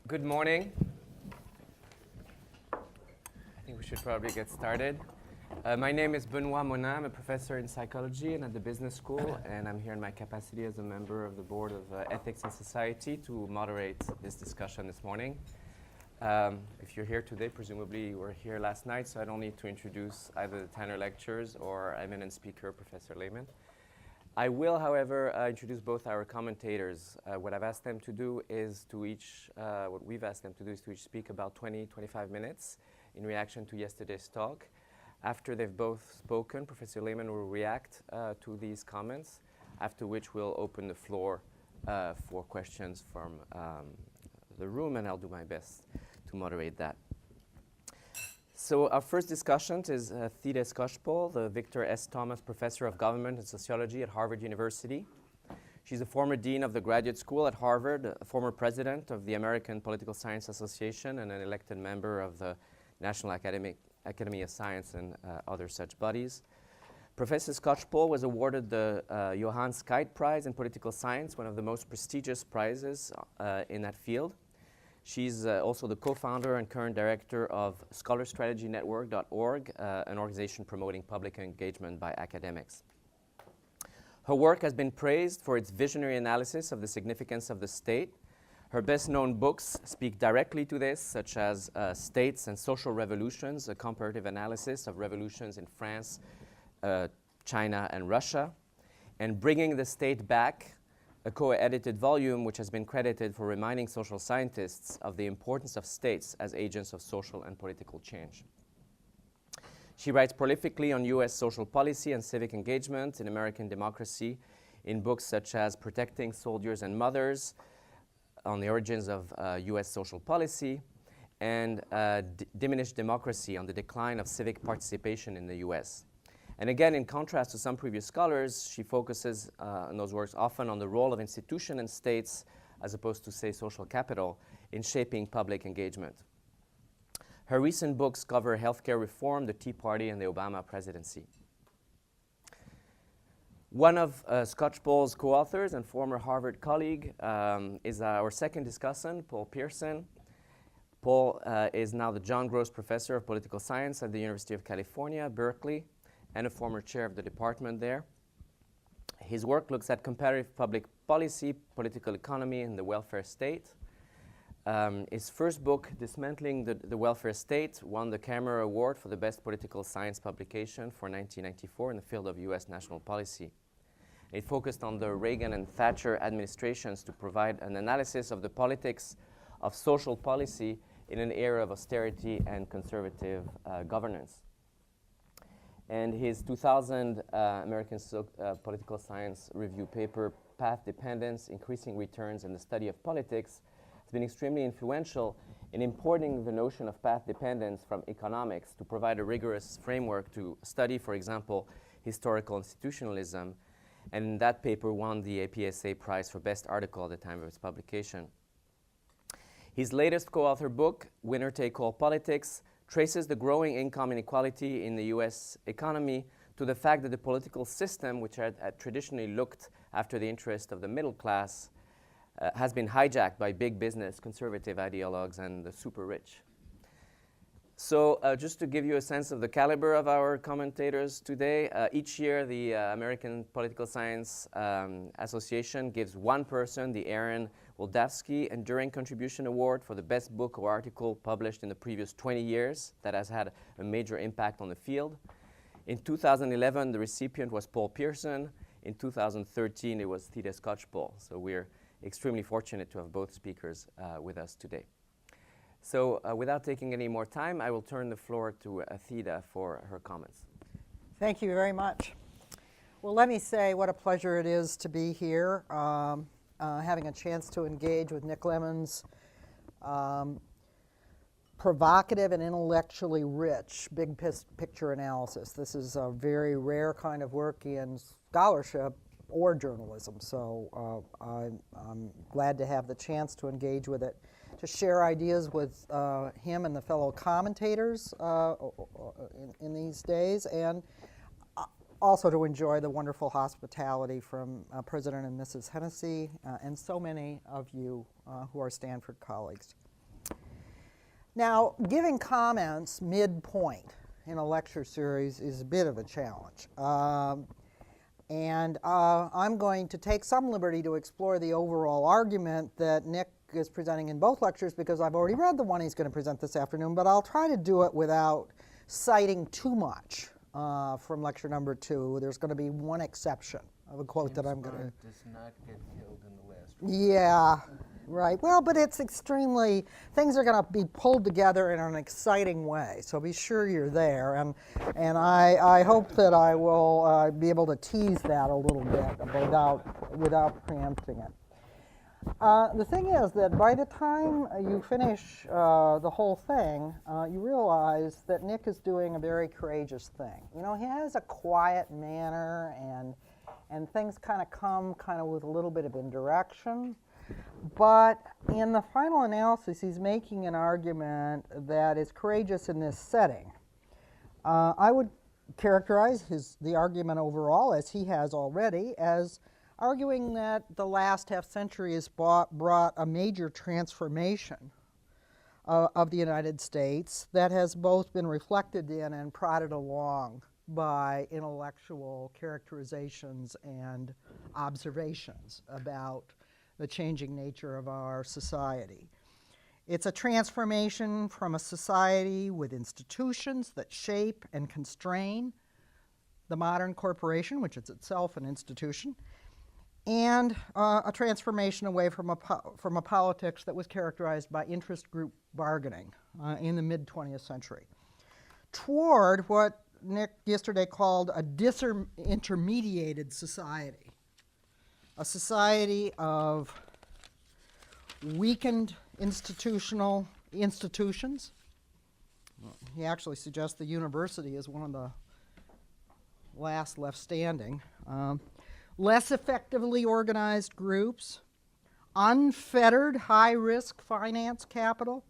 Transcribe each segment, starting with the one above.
Good morning. I think we should probably get started. My name is Benoit Monin. I'm a professor in psychology and at the business school, and I'm here in my capacity as a member of the board of Ethics and Society to moderate this discussion this morning. If you're here today, presumably you were here last night, so I don't need to introduce either the Tanner lectures or eminent speaker, Professor Lemann. I will, however, introduce both our commentators. What I've asked them to do is to each, what we've asked them to do is to each speak about 20-25 minutes in reaction to yesterday's talk. After they've both spoken, Professor Lemann will react to these comments, after which we'll open the floor for questions from the room, and I'll do my best to moderate that. So our first discussant is Theda Skocpol, the Victor S. Thomas Professor of Government and Sociology at Harvard University. She's a former dean of the graduate school at Harvard, a former president of the American Political Science Association, and an elected member of the National Academy of Science and other such bodies. Professor Skocpol was awarded the Johann Skytte Prize in Political Science, one of the most prestigious prizes in that field. She's also the co-founder and current director of scholarstrategynetwork.org, an organization promoting public engagement by academics. Her work has been praised for its visionary analysis of the significance of the state. Her best-known books speak directly to this, such as States and Social Revolutions, a comparative analysis of revolutions in France, China, and Russia, and Bringing the State Back, a co-edited volume which has been credited for reminding social scientists of the importance of states as agents of social and political change. She writes prolifically on U.S. social policy and civic engagement in American democracy in books such as Protecting Soldiers and Mothers, on the origins of U.S. social policy, and Diminished Democracy, on the decline of civic participation in the U.S. And again, in contrast to some previous scholars, she focuses in those works often on the role of institutions and states, as opposed to, say, social capital, in shaping public engagement. Her recent books cover healthcare reform, the Tea Party, and the Obama presidency. One of Skocpol's co-authors and former Harvard colleague is our second discussant, Paul Pierson. Paul is now the John Gross Professor of Political Science at the University of California, Berkeley, and a former chair of the department there. His work looks at comparative public policy, political economy, and the welfare state. His first book, Dismantling the Welfare State, won the Camera Award for the best political science publication for 1994 in the field of U.S. national policy. It focused on the Reagan and Thatcher administrations to provide an analysis of the politics of social policy in an era of austerity and conservative governance. And his 2000 American Political Science Review paper, Path Dependence, Increasing Returns in the Study of Politics, has been extremely influential in importing the notion of path dependence from economics to provide a rigorous framework to study, for example, historical institutionalism. And that paper won the APSA Prize for Best Article at the time of its publication. His latest co-author book, Winner Take All Politics, traces the growing income inequality in the U.S. economy to the fact that the political system, which had traditionally looked after the interest of the middle class, has been hijacked by big business, conservative ideologues, and the super rich. So just to give you a sense of the caliber of our commentators today, each year the American Political Science Association gives one person the Aaron Wildavsky Enduring Contribution Award for the best book or article published in the previous 20 years that has had a major impact on the field. In 2011, the recipient was Paul Pierson. In 2013, it was Theda Skocpol. So we're extremely fortunate to have both speakers with us today. So without taking any more time, I will turn the floor to Theda for her comments. Thank you very much. Well, let me say what a pleasure it is to be here, having a chance to engage with Nick Lemann's provocative and intellectually rich big picture analysis. This is a very rare kind of work in scholarship or journalism, so I'm glad to have the chance to engage with it, to share ideas with him and the fellow commentators in these days, and also to enjoy the wonderful hospitality from President and Mrs. Hennessy and so many of you who are Stanford colleagues. Now, giving comments midpoint in a lecture series is a bit of a challenge. I'm going to take some liberty to explore the overall argument that Nick is presenting in both lectures because I've already read the one he's going to present this afternoon, but I'll try to do it without citing too much from lecture number 2. There's going to be one exception of a quote that I'm going to... does not get killed in the last one. Yeah, right. Well, but it's extremely, things are going to be pulled together in an exciting way, so be sure you're there. And I hope that I will be able to tease that a little bit without preempting it. The thing is that by the time you finish the whole thing, you realize that Nick is doing a very courageous thing. You know, he has a quiet manner, and things kind of come with a little bit of indirection. But in the final analysis, he's making an argument that is courageous in this setting. I would characterize the argument overall, as he has already, as arguing that the last half century has brought a major transformation of the United States that has both been reflected in and prodded along by intellectual characterizations and observations about the changing nature of our society. It's a transformation from a society with institutions that shape and constrain the modern corporation, which is itself an institution, and a transformation away from a politics that was characterized by interest group bargaining in the mid-20th century, toward what Nick yesterday called a disintermediated society, a society of weakened institutions. He actually suggests the university is one of the last left standing. Less effectively organized groups, unfettered high-risk finance capital,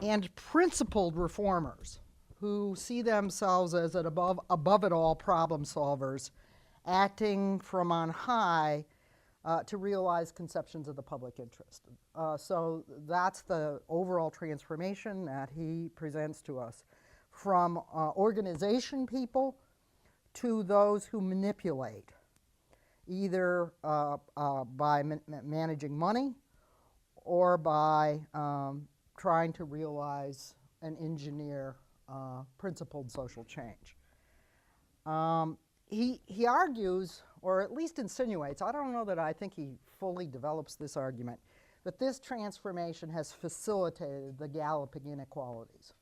and principled reformers who see themselves as above it all problem solvers, acting from on high to realize conceptions of the public interest. So that's the overall transformation that he presents to us, from organization people to those who manipulate, either by managing money or by trying to realize and engineer principled social change. He argues, or at least insinuates, I don't know that I think he fully develops this argument, that this transformation has facilitated the galloping inequalities,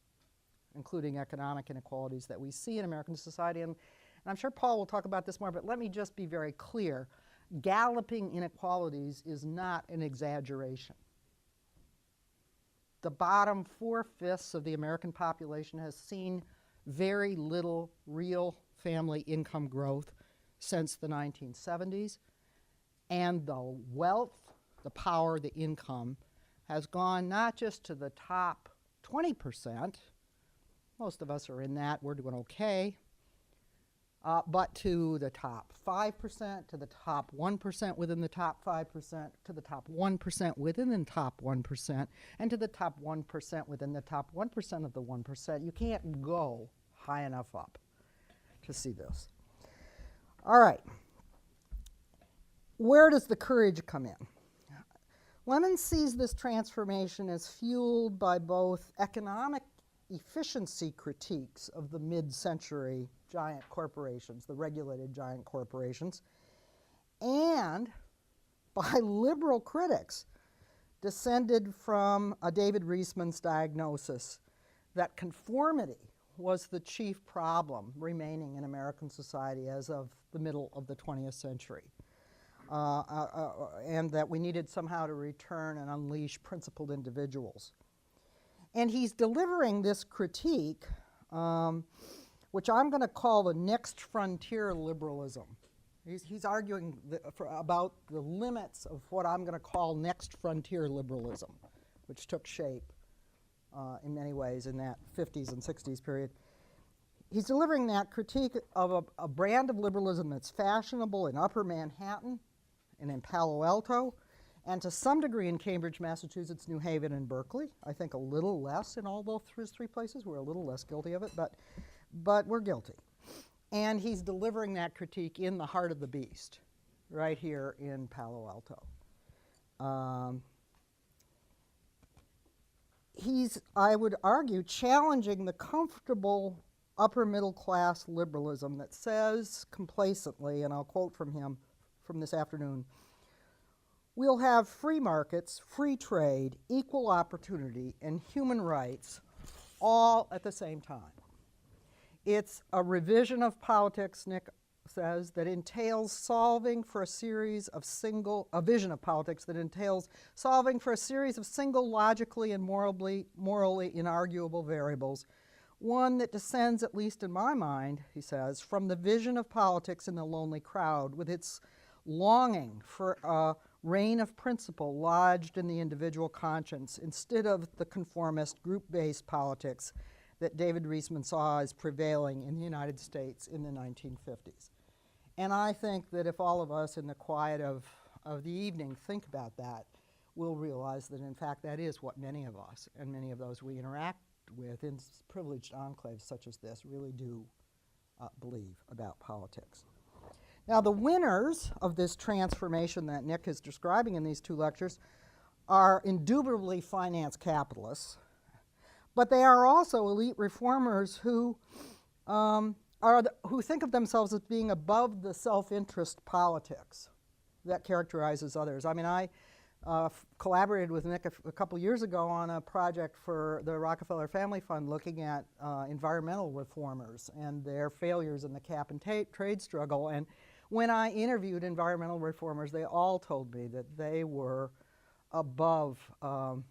including economic inequalities that we see in American society. And I'm sure Paul will talk about this more, but let me just be very clear. Galloping inequalities is not an exaggeration. The bottom 4/5 of the American population has seen very little real family income growth since the 1970s, and the wealth, the power, the income has gone not just to the top 20%, most of us are in that, we're doing okay, but to the top 5%, to the top 1% within the top 5%, to the top 1% within the top 1%, and to the top 1% within the top 1% of the 1%. You can't go high enough up to see this. All right. Where does the courage come in? Lemann sees this transformation as fueled by both economic efficiency critiques of the mid-century giant corporations, the regulated giant corporations, and by liberal critics descended from David Reisman's diagnosis that conformity was the chief problem remaining in American society as of the middle of the 20th century, and that we needed somehow to return and unleash principled individuals. And he's delivering this critique, which I'm going to call the next frontier liberalism. He's arguing about the limits of what I'm going to call next frontier liberalism, which took shape in many ways in that 50s and 60s period. He's delivering that critique of a brand of liberalism that's fashionable in Upper Manhattan and in Palo Alto and to some degree in Cambridge, Massachusetts, New Haven, and Berkeley. I think a little less in all those three places. We're a little less guilty of it, but we're guilty. And he's delivering that critique in the heart of the beast, right here in Palo Alto. He's, I would argue, challenging the comfortable upper middle class liberalism that says complacently, and I'll quote from him from this afternoon, "We'll have free markets, free trade, equal opportunity, and human rights all at the same time." It's a revision of politics, Nick says, that entails solving for a series of a vision of politics that entails solving for a series of single logically and morally inarguable variables, one that descends, at least in my mind, he says, from the vision of politics in the lonely crowd, with its longing for a reign of principle lodged in the individual conscience, instead of the conformist group-based politics that David Reisman saw as prevailing in the United States in the 1950s. And I think that if all of us in the quiet of the evening think about that, we'll realize that in fact that is what many of us and many of those we interact with in privileged enclaves such as this really do believe about politics. Now, the winners of this transformation that Nick is describing in these two lectures are indubitably finance capitalists, but they are also elite reformers who who think of themselves as being above the self-interest politics that characterizes others. I mean, I collaborated with Nick a couple years ago on a project for the Rockefeller Family Fund looking at environmental reformers and their failures in the cap and trade struggle. And when I interviewed environmental reformers, they all told me that they were above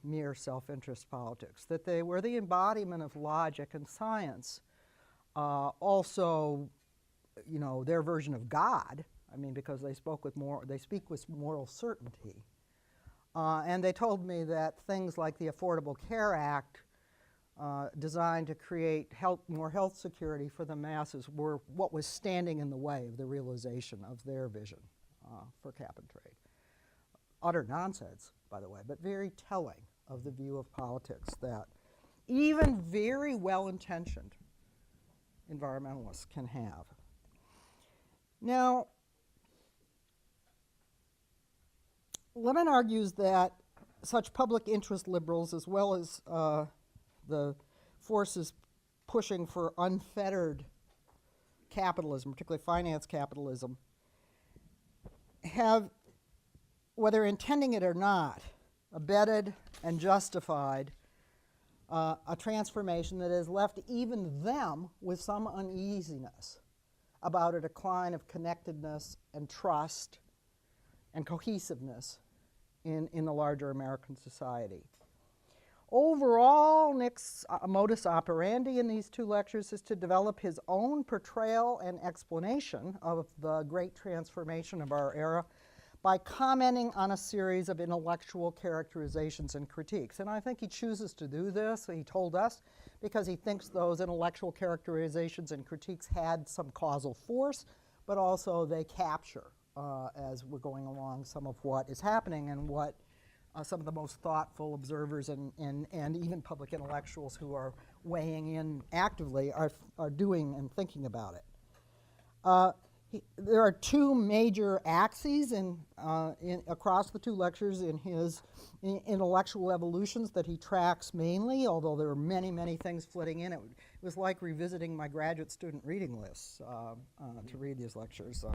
mere self-interest politics, that they were the embodiment of logic and science. Also, you know, their version of God, I mean, because they speak with moral certainty. And they told me that things like the Affordable Care Act, designed to create more health security for the masses, were what was standing in the way of the realization of their vision for cap and trade. Utter nonsense, by the way, but very telling of the view of politics that even very well-intentioned environmentalists can have. Now, Lemann argues that such public interest liberals, as well as the forces pushing for unfettered capitalism, particularly finance capitalism, have, whether intending it or not, abetted and justified a transformation that has left even them with some uneasiness about a decline of connectedness and trust and cohesiveness in the larger American society. Overall, Nick's modus operandi in these two lectures is to develop his own portrayal and explanation of the great transformation of our era by commenting on a series of intellectual characterizations and critiques. And I think he chooses to do this, he told us, because he thinks those intellectual characterizations and critiques had some causal force, but also they capture, as we're going along, some of what is happening and what some of the most thoughtful observers and even public intellectuals who are weighing in actively are doing and thinking about it. There are two major axes across the two lectures in his intellectual evolutions that he tracks mainly, although there are many, many things flitting in. It was like revisiting my graduate student reading lists to read these lectures.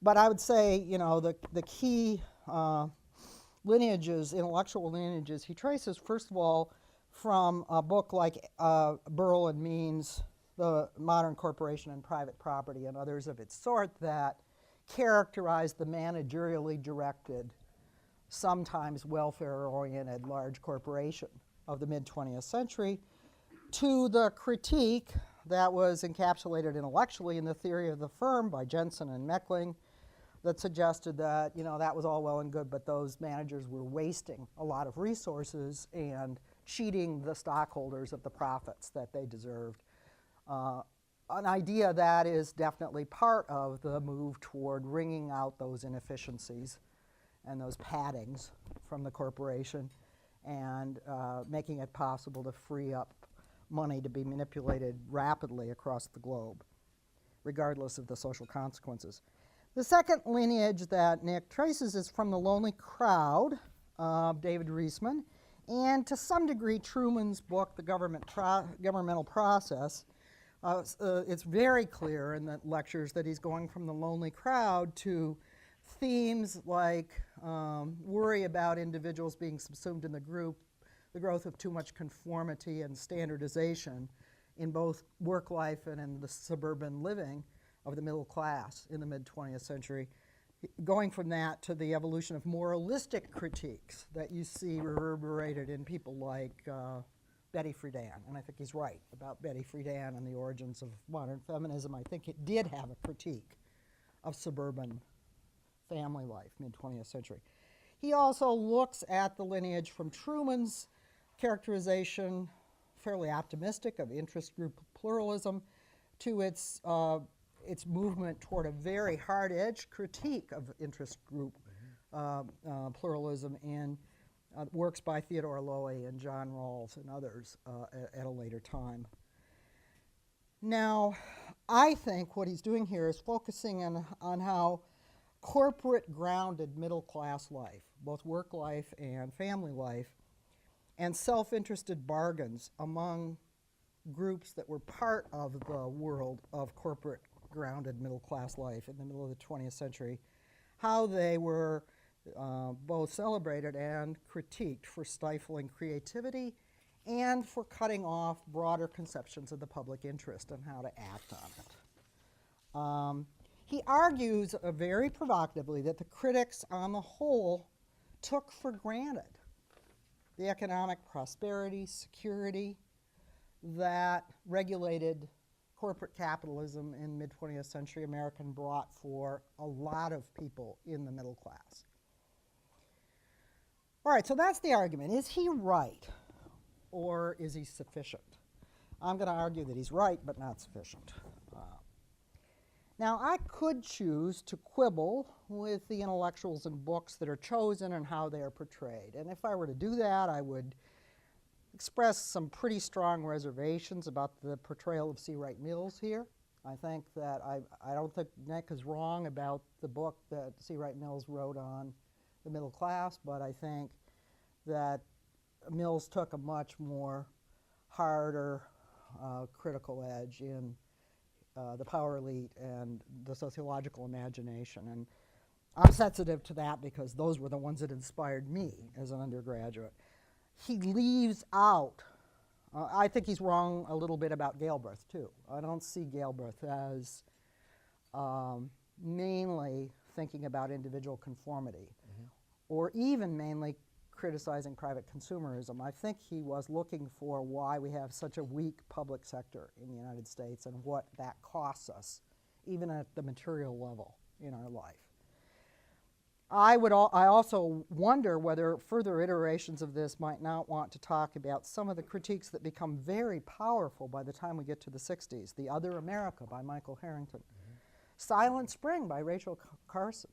But I would say, you know, the key lineages, intellectual lineages, he traces, first of all, from a book like Burrell and Means' The Modern Corporation and Private Property and others of its sort that characterize the managerially directed, sometimes welfare-oriented large corporation of the mid-20th century, to the critique that was encapsulated intellectually in the theory of the firm by Jensen and Meckling that suggested that, you know, that was all well and good, but those managers were wasting a lot of resources and cheating the stockholders of the profits that they deserved. An idea that is definitely part of the move toward wringing out those inefficiencies and those paddings from the corporation, and making it possible to free up money to be manipulated rapidly across the globe, regardless of the social consequences. The second lineage that Nick traces is from The Lonely Crowd of David Reisman, and to some degree Truman's book, The Governmental Process. It's very clear in the lectures that he's going from the lonely crowd to themes like worry about individuals being subsumed in the group, the growth of too much conformity and standardization in both work life and in the suburban living of the middle class in the mid-20th century, going from that to the evolution of moralistic critiques that you see reverberated in people like Betty Friedan. And I think he's right about Betty Friedan and the origins of modern feminism. I think it did have a critique of suburban family life, mid-20th century. He also looks at the lineage from Truman's characterization, fairly optimistic, of interest group pluralism to its movement toward a very hard-edged critique of interest group pluralism in works by Theodore Lowy and John Rawls and others at a later time. Now, I think what he's doing here is focusing on how corporate-grounded middle-class life, both work life and family life, and self-interested bargains among groups that were part of the world of corporate-grounded middle-class life in the middle of the 20th century, how they were both celebrated and critiqued for stifling creativity and for cutting off broader conceptions of the public interest and how to act on it. He argues very provocatively that the critics on the whole took for granted the economic prosperity, security that regulated corporate capitalism in mid-20th century American brought for a lot of people in the middle class. All right, so that's the argument. Is he right, or is he sufficient? I'm going to argue that he's right, but not sufficient. Now, I could choose to quibble with the intellectuals and books that are chosen and how they are portrayed. And if I were to do that, I would express some pretty strong reservations about the portrayal of C. Wright Mills here. I think that I don't think Nick is wrong about the book that C. Wright Mills wrote on the middle class, but I think that Mills took a much more harder critical edge in the power elite and the sociological imagination. And I'm sensitive to that because those were the ones that inspired me as an undergraduate. He leaves out, I think he's wrong a little bit about Galbraith too. I don't see Galbraith as mainly thinking about individual conformity or even mainly criticizing private consumerism. I think he was looking for why we have such a weak public sector in the United States and what that costs us, even at the material level in our life. I also wonder whether further iterations of this might not want to talk about some of the critiques that become very powerful by the time we get to the 60s. The Other America by Michael Harrington. Silent Spring by Rachel Carson.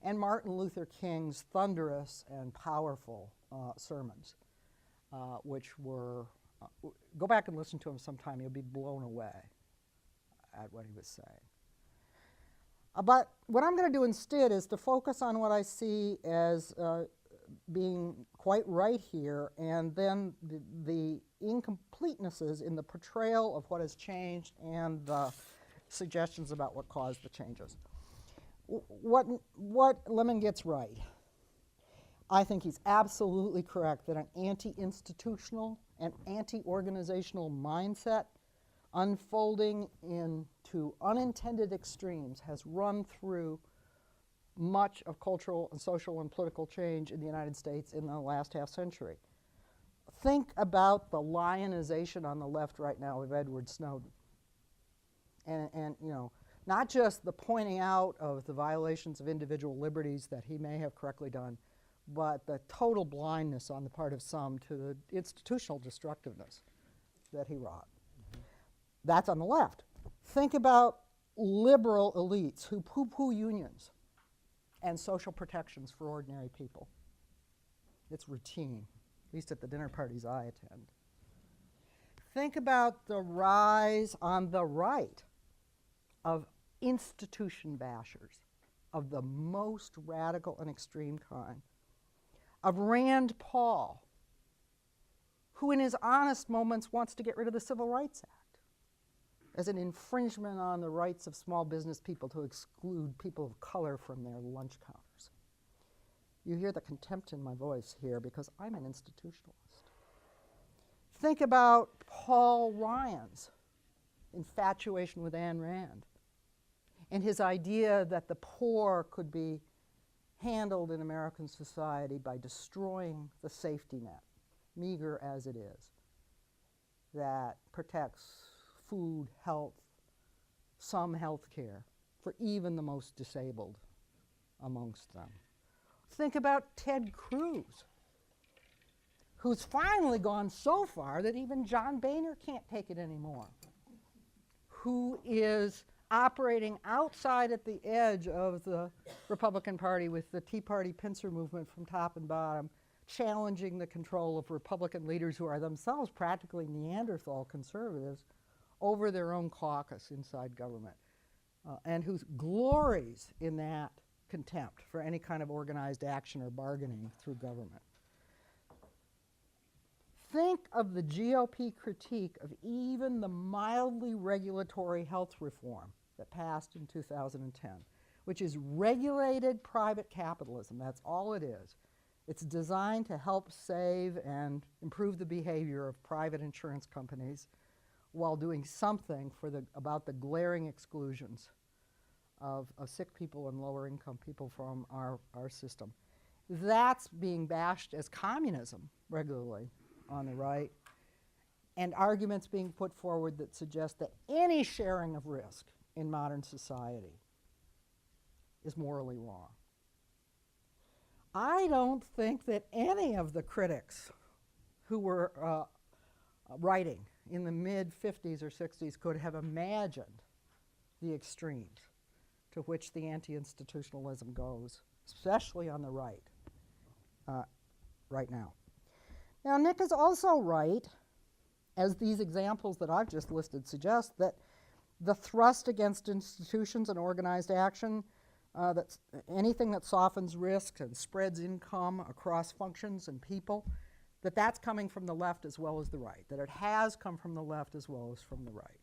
And Martin Luther King's thunderous and powerful sermons, which were, go back and listen to him sometime, you'll be blown away at what he was saying. But what I'm going to do instead is to focus on what I see as being quite right here, and then the incompletenesses in the portrayal of what has changed and the suggestions about what caused the changes. What Lemann gets right, I think he's absolutely correct that an anti-institutional and anti-organizational mindset unfolding into unintended extremes has run through much of cultural and social and political change in the United States in the last half century. Think about the lionization on the left right now of Edward Snowden. And you know, not just the pointing out of the violations of individual liberties that he may have correctly done, but the total blindness on the part of some to the institutional destructiveness that he wrought. That's on the left. Think about liberal elites who poo-poo unions and social protections for ordinary people. It's routine, at least at the dinner parties I attend. Think about the rise on the right of institution bashers of the most radical and extreme kind, of Rand Paul, who in his honest moments wants to get rid of the Civil Rights Act as an infringement on the rights of small business people to exclude people of color from their lunch counters. You hear the contempt in my voice here because I'm an institutionalist. Think about Paul Ryan's infatuation with Ayn Rand and his idea that the poor could be handled in American society by destroying the safety net, meager as it is, that protects food, health, some health care for even the most disabled amongst them. Think about Ted Cruz, who's finally gone so far that even John Boehner can't take it anymore, who is operating outside at the edge of the Republican Party with the Tea Party pincer movement from top and bottom, challenging the control of Republican leaders who are themselves practically Neanderthal conservatives over their own caucus inside government, and who glories in that contempt for any kind of organized action or bargaining through government. Think of the GOP critique of even the mildly regulatory health reform that passed in 2010, which is regulated private capitalism. That's all it is. It's designed to help save and improve the behavior of private insurance companies while doing something about the glaring exclusions of sick people and lower income people from our system. That's being bashed as communism regularly on the right, and arguments being put forward that suggest that any sharing of risk in modern society is morally wrong. I don't think that any of the critics who were writing in the mid-50s or 60s could have imagined the extremes to which the anti-institutionalism goes, especially on the right, right now. Now, Nick is also right, as these examples that I've just listed suggest, that the thrust against institutions and organized action, that's anything that softens risk and spreads income across functions and people, that's coming from the left as well as the right, that it has come from the left as well as from the right.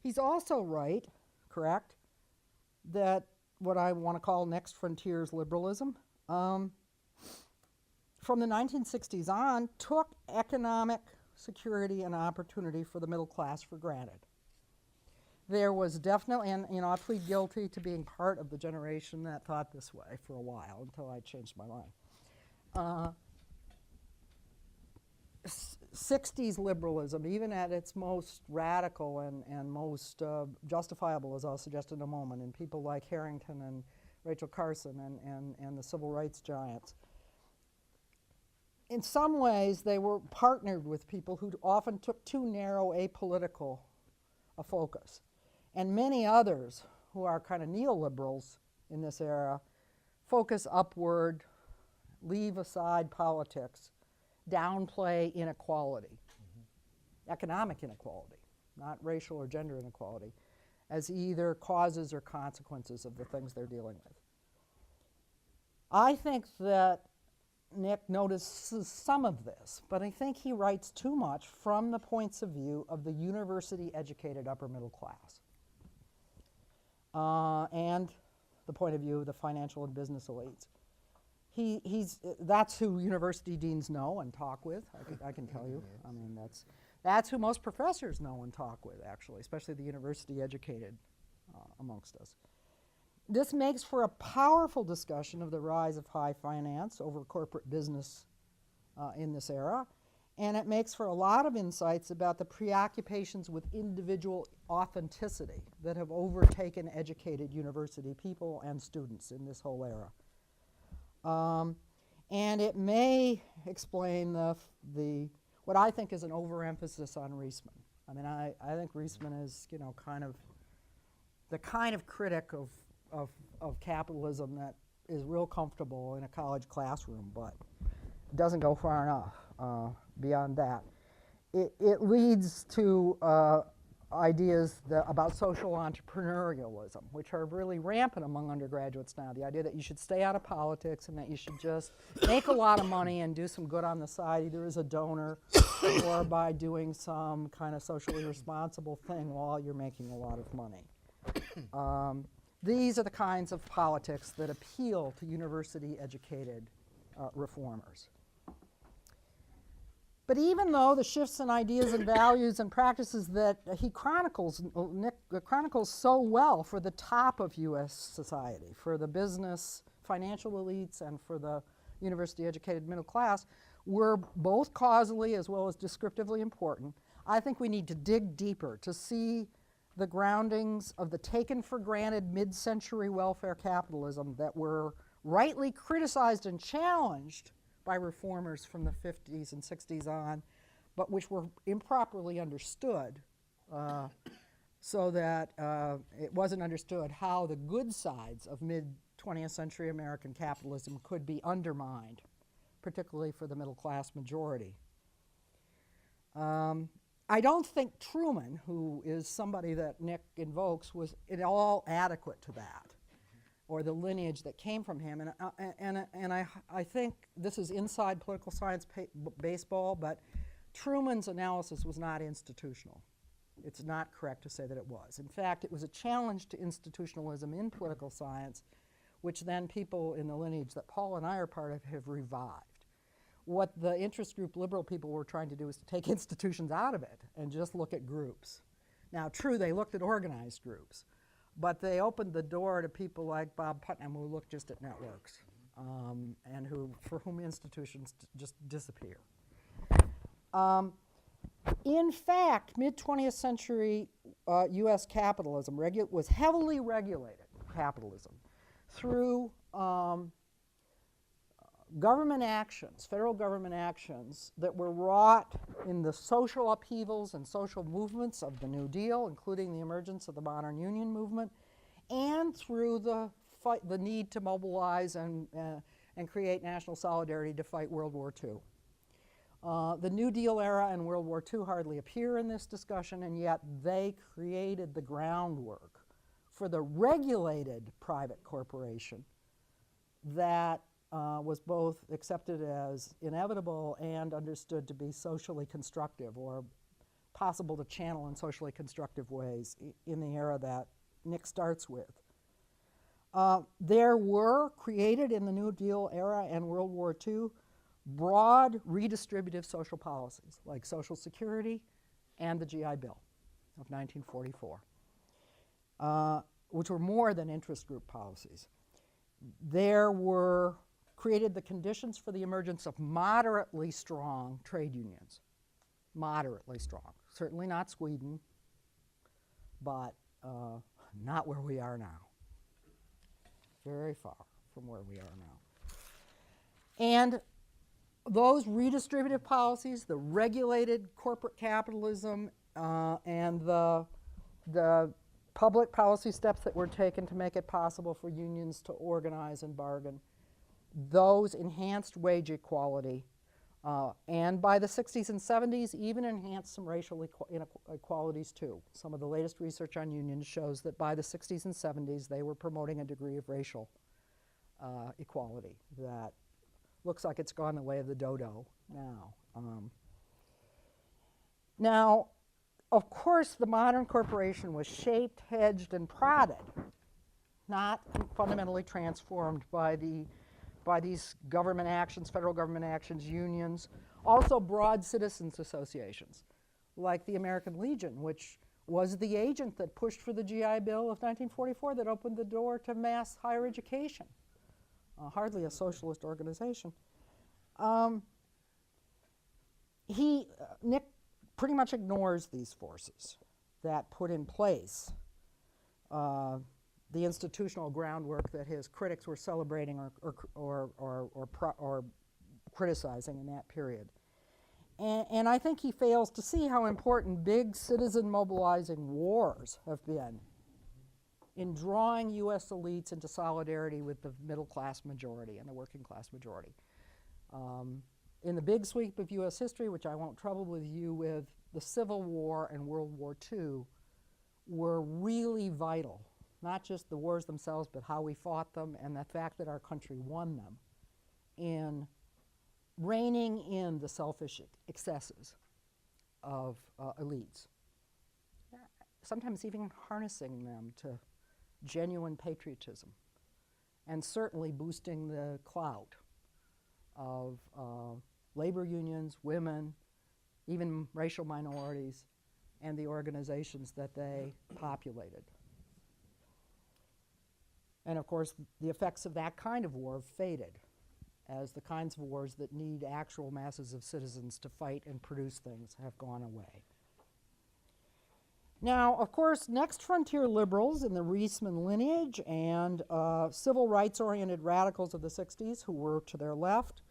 He's also right, correct, that what I want to call next frontier's liberalism, from the 1960s on, took economic security and opportunity for the middle class for granted. There was definitely, and I plead guilty to being part of the generation that thought this way for a while until I changed my mind. 60s liberalism, even at its most radical and most justifiable, as I'll suggest in a moment, in people like Harrington and Rachel Carson and the civil rights giants, in some ways they were partnered with people who often took too narrow apolitical a focus. And many others who are kind of neoliberals in this era focus upward, leave aside politics, downplay inequality, economic inequality, not racial or gender inequality, as either causes or consequences of the things they're dealing with. I think that Nick notices some of this, but I think he writes too much from the points of view of the university-educated upper middle class and the point of view of the financial and business elites. That's who university deans know and talk with, I can tell you. I mean, that's who most professors know and talk with, actually, especially the university-educated amongst us. This makes for a powerful discussion of the rise of high finance over corporate business in this era, and it makes for a lot of insights about the preoccupations with individual authenticity that have overtaken educated university people and students in this whole era. And it may explain what I think is an overemphasis on Reisman. I mean, I think Reisman is, kind of the kind of critic of of capitalism that is real comfortable in a college classroom, but doesn't go far enough beyond that. It leads to ideas about social entrepreneurialism, which are really rampant among undergraduates now. The idea that you should stay out of politics and that you should just make a lot of money and do some good on the side, either as a donor or by doing some kind of socially responsible thing while you're making a lot of money. These are the kinds of politics that appeal to university-educated reformers. But even though the shifts in ideas and values and practices that Nick chronicles so well for the top of U.S. society, for the business, financial elites, and for the university-educated middle class, were both causally as well as descriptively important, I think we need to dig deeper to see the groundings of the taken-for-granted mid-century welfare capitalism that were rightly criticized and challenged by reformers from the 50s and 60s on, but which were improperly understood, so that it wasn't understood how the good sides of mid-20th century American capitalism could be undermined, particularly for the middle class majority. I don't think Truman, who is somebody that Nick invokes, was at all adequate to that, or the lineage that came from him. And I think this is inside political science baseball, but Truman's analysis was not institutional. It's not correct to say that it was. In fact, it was a challenge to institutionalism in political science, which then people in the lineage that Paul and I are part of have revived. What the interest group liberal people were trying to do is to take institutions out of it and just look at groups. Now, true, they looked at organized groups, but they opened the door to people like Bob Putnam, who looked just at networks, and for whom institutions just disappear. In fact, mid-20th century U.S. capitalism was heavily regulated capitalism through government actions, federal government actions that were wrought in the social upheavals and social movements of the New Deal, including the emergence of the modern union movement, and through the need to mobilize and create national solidarity to fight World War II. The New Deal era and World War II hardly appear in this discussion, and yet they created the groundwork for the regulated private corporation that was both accepted as inevitable and understood to be socially constructive, or possible to channel in socially constructive ways in the era that Nick starts with. There were created in the New Deal era and World War II broad redistributive social policies like Social Security and the GI Bill of 1944, which were more than interest group policies. There were created the conditions for the emergence of moderately strong trade unions. Moderately strong. Certainly not Sweden, but not where we are now. Very far from where we are now. And those redistributive policies, the regulated corporate capitalism, and the public policy steps that were taken to make it possible for unions to organize and bargain, those enhanced wage equality, and by the 60s and 70s even enhanced some racial inequalities too. Some of the latest research on unions shows that by the 60s and 70s they were promoting a degree of racial equality that looks like it's gone the way of the dodo now. Now, of course, the modern corporation was shaped, hedged, and prodded, not fundamentally transformed by these government actions, federal government actions, unions, also broad citizens associations, like the American Legion, which was the agent that pushed for the GI Bill of 1944 that opened the door to mass higher education. Hardly a socialist organization. Nick pretty much ignores these forces that put in place the institutional groundwork that his critics were celebrating or criticizing in that period. And I think he fails to see how important big citizen mobilizing wars have been in drawing U.S. elites into solidarity with the middle class majority and the working class majority. In the big sweep of U.S. history, which I won't trouble with you with, the Civil War and World War II were really vital, not just the wars themselves, but how we fought them and the fact that our country won them, in reining in the selfish excesses of elites, sometimes even harnessing them to genuine patriotism, and certainly boosting the clout of labor unions, women, even racial minorities, and the organizations that they populated. And of course, the effects of that kind of war have faded as the kinds of wars that need actual masses of citizens to fight and produce things have gone away. Now, of course, next frontier liberals in the Reisman lineage and civil rights-oriented radicals of the 60s who were to their left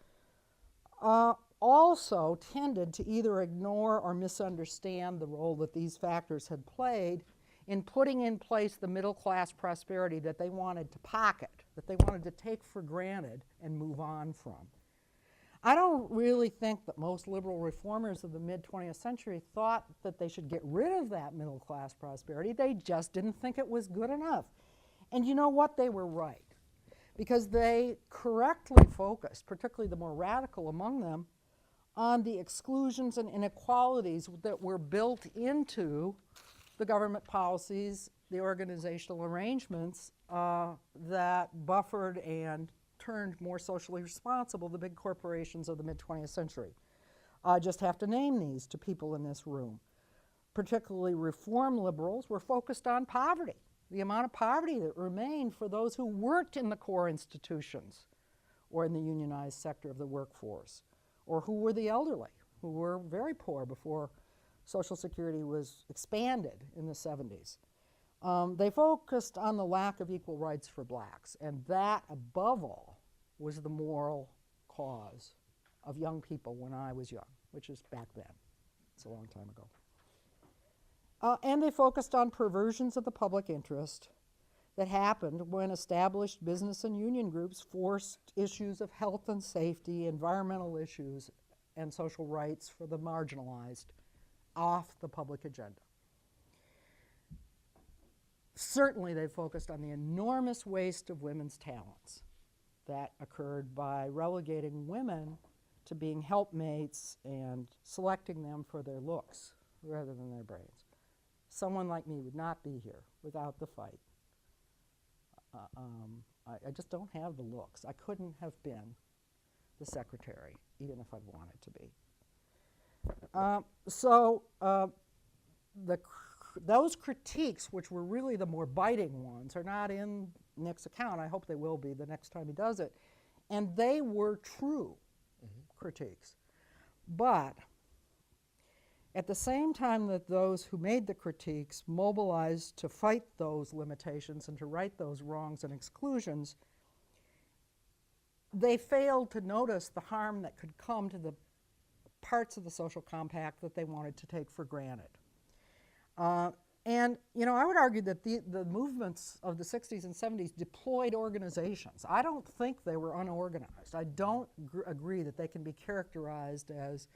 also tended to either ignore or misunderstand the role that these factors had played in putting in place the middle-class prosperity that they wanted to pocket, that they wanted to take for granted and move on from. I don't really think that most liberal reformers of the mid-20th century thought that they should get rid of that middle-class prosperity. They just didn't think it was good enough. And you know what? They were right, because they correctly focused, particularly the more radical among them, on the exclusions and inequalities that were built into the government policies, the organizational arrangements that buffered and turned more socially responsible the big corporations of the mid-20th century. I just have to name these to people in this room. Particularly reform liberals were focused on poverty, the amount of poverty that remained for those who worked in the core institutions or in the unionized sector of the workforce, or who were the elderly, who were very poor before Social Security was expanded in the 70s. They focused on the lack of equal rights for blacks, and that, above all, was the moral cause of young people when I was young, which is back then. It's a long time ago. And they focused on perversions of the public interest that happened when established business and union groups forced issues of health and safety, environmental issues, and social rights for the marginalized off the public agenda. Certainly they focused on the enormous waste of women's talents that occurred by relegating women to being helpmates and selecting them for their looks rather than their brains. Someone like me would not be here without the fight. I just don't have the looks. I couldn't have been the secretary, even if I'd wanted to be. Those critiques, which were really the more biting ones, are not in Nick's account. I hope they will be the next time he does it. And they were true critiques. But at the same time that those who made the critiques mobilized to fight those limitations and to right those wrongs and exclusions, they failed to notice the harm that could come to the parts of the social compact that they wanted to take for granted. And you know, I would argue that the movements of the 60s and 70s deployed organizations. I don't think they were unorganized. I don't agree that they can be characterized as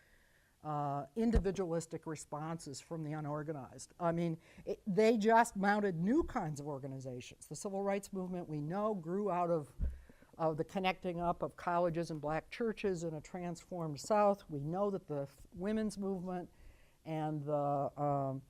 individualistic responses from the unorganized. I mean, they just mounted new kinds of organizations. The civil rights movement, we know, grew out of the connecting up of colleges and black churches in a transformed South. We know that the women's movement and the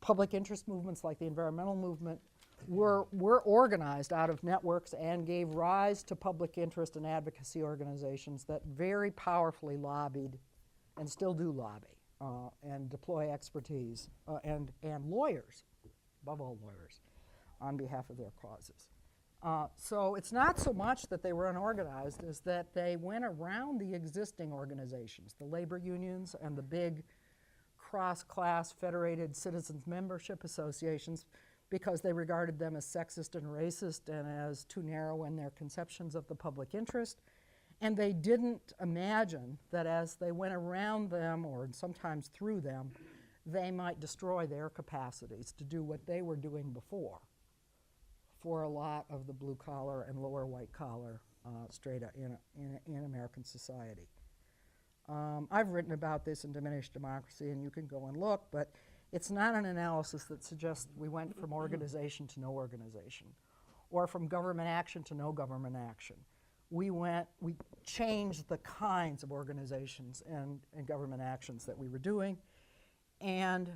public interest movements like the environmental movement were organized out of networks and gave rise to public interest and advocacy organizations that very powerfully lobbied and still do lobby and deploy expertise and lawyers, above all lawyers, on behalf of their causes. So it's not so much that they were unorganized as that they went around the existing organizations, the labor unions and the big cross-class federated citizens membership associations, because they regarded them as sexist and racist and as too narrow in their conceptions of the public interest. And they didn't imagine that as they went around them, or sometimes through them, they might destroy their capacities to do what they were doing before for a lot of the blue-collar and lower white-collar strata in American society. I've written about this in Diminished Democracy, and you can go and look, but it's not an analysis that suggests we went from organization to no organization, or from government action to no government action. We changed the kinds of organizations and government actions that we were doing, and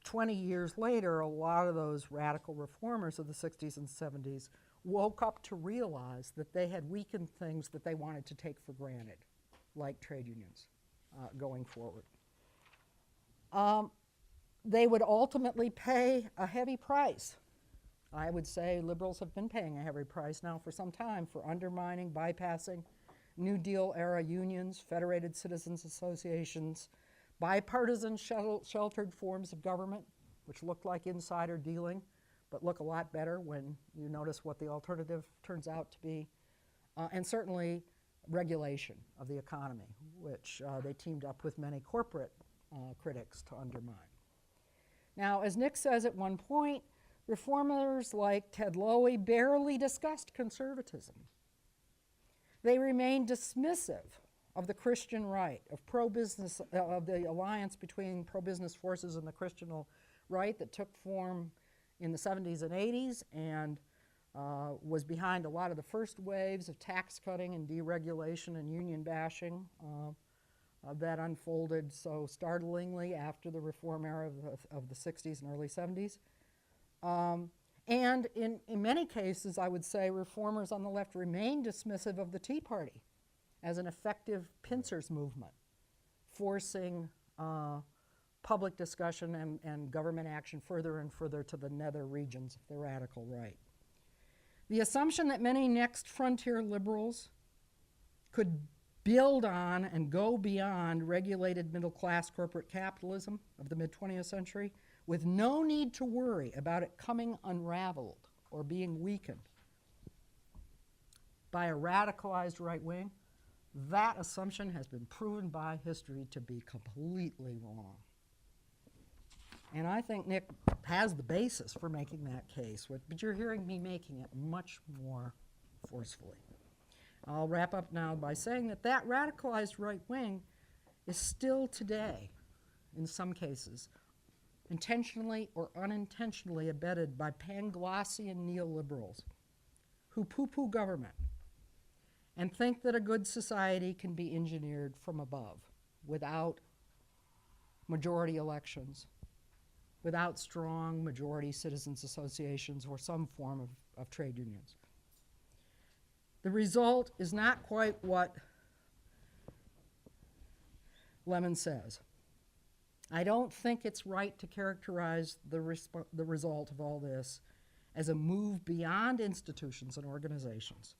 20 years later, a lot of those radical reformers of the 60s and 70s woke up to realize that they had weakened things that they wanted to take for granted, like trade unions going forward. They would ultimately pay a heavy price. I would say liberals have been paying a heavy price now for some time for undermining, bypassing New Deal era unions, federated citizens associations, bipartisan sheltered forms of government, which look like insider dealing, but look a lot better when you notice what the alternative turns out to be, and certainly regulation of the economy, which they teamed up with many corporate critics to undermine. Now, as Nick says at one point, reformers like Ted Lowy barely discussed conservatism. They remained dismissive of the Christian right, of pro-business, of the alliance between pro-business forces and the Christian right that took form in the 70s and 80s and was behind a lot of the first waves of tax cutting and deregulation and union bashing that unfolded so startlingly after the reform era of the 60s and early 70s. And in many cases, I would say, reformers on the left remained dismissive of the Tea Party as an effective pincers movement, forcing public discussion and government action further and further to the nether regions of the radical right. The assumption that many next frontier liberals could build on and go beyond regulated middle-class corporate capitalism of the mid-20th century with no need to worry about it coming unraveled or being weakened by a radicalized right wing, that assumption has been proven by history to be completely wrong. And I think Nick has the basis for making that case, but you're hearing me making it much more forcefully. I'll wrap up now by saying that that radicalized right wing is still today, in some cases, intentionally or unintentionally abetted by Panglossian neoliberals who poo-poo government and think that a good society can be engineered from above without majority elections, without strong majority citizens associations or some form of trade unions. The result is not quite what Lemann says. I don't think it's right to characterize the result of all this as a move beyond institutions and organizations.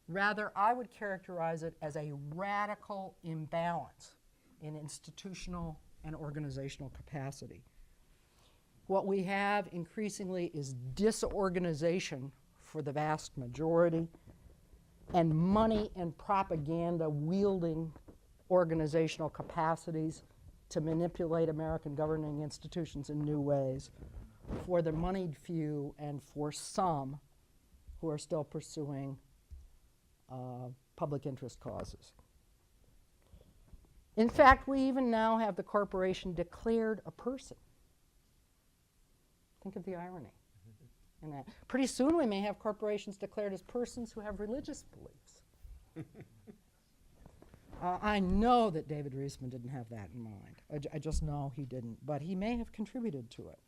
Rather, I would characterize it as a radical imbalance in institutional and organizational capacity. What we have increasingly is disorganization for the vast majority and money and propaganda wielding organizational capacities to manipulate American governing institutions in new ways for the moneyed few and for some who are still pursuing public interest causes. In fact, we even now have the corporation declared a person. Think of the irony in that. Pretty soon we may have corporations declared as persons who have religious beliefs. I know that David Reisman didn't have that in mind. I just know he didn't, but he may have contributed to it.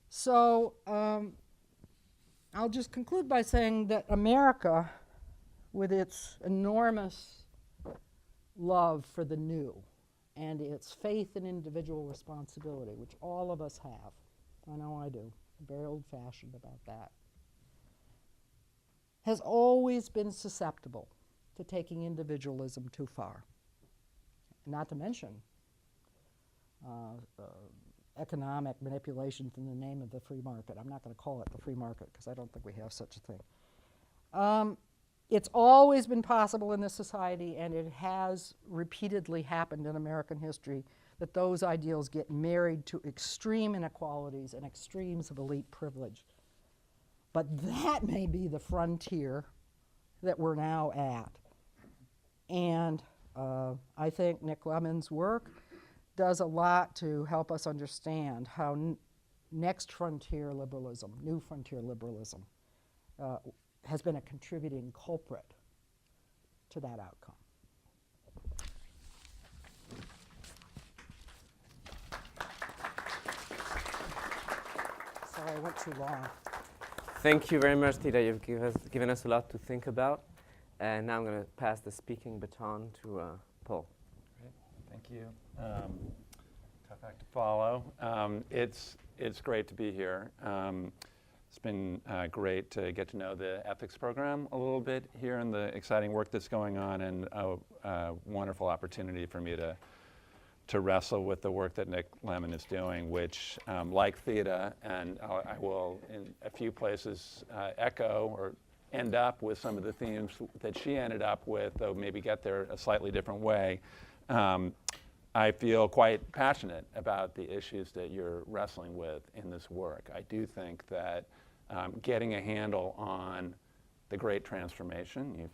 So I'll just conclude by saying that America, with its enormous love for the new and its faith in individual responsibility, which all of us have, I know I do, I'm very old-fashioned about that, has always been susceptible to taking individualism too far. Not to mention economic manipulations in the name of the free market. I'm not going to call it the free market because I don't think we have such a thing. It's always been possible in this society, and it has repeatedly happened in American history, that those ideals get married to extreme inequalities and extremes of elite privilege. But that may be the frontier that we're now at. And I think Nick Lemann's work does a lot to help us understand how next frontier liberalism, new frontier liberalism, has been a contributing culprit to that outcome. Sorry, I went too long. Thank you very much, Theda. You've given us a lot to think about. And now I'm going to pass the speaking baton to Paul. Great. Thank you. Tough act to follow. It's great to be here. It's been great to get to know the ethics program a little bit here and the exciting work that's going on, and a wonderful opportunity for me to wrestle with the work that Nick Lemann is doing, which, like Theda, and I will in a few places echo or end up with some of the themes that she ended up with, though maybe get there a slightly different way. I feel quite passionate about the issues that you're wrestling with in this work. I do think that getting a handle on the great transformation, you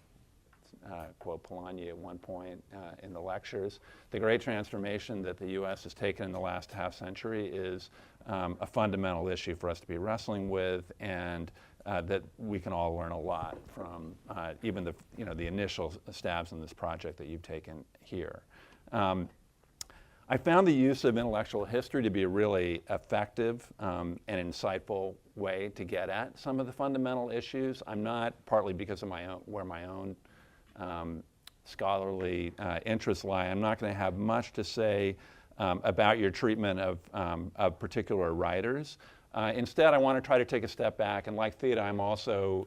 quote Polanyi at one point in the lectures, the great transformation that the US has taken in the last half century is a fundamental issue for us to be wrestling with, and that we can all learn a lot from even the initial stabs in this project that you've taken here. I found the use of intellectual history to be a really effective and insightful way to get at some of the fundamental issues. I'm not, partly because of where my own scholarly interests lie, I'm not going to have much to say about your treatment of particular writers. Instead, I want to try to take a step back, and like Theda, I'm also,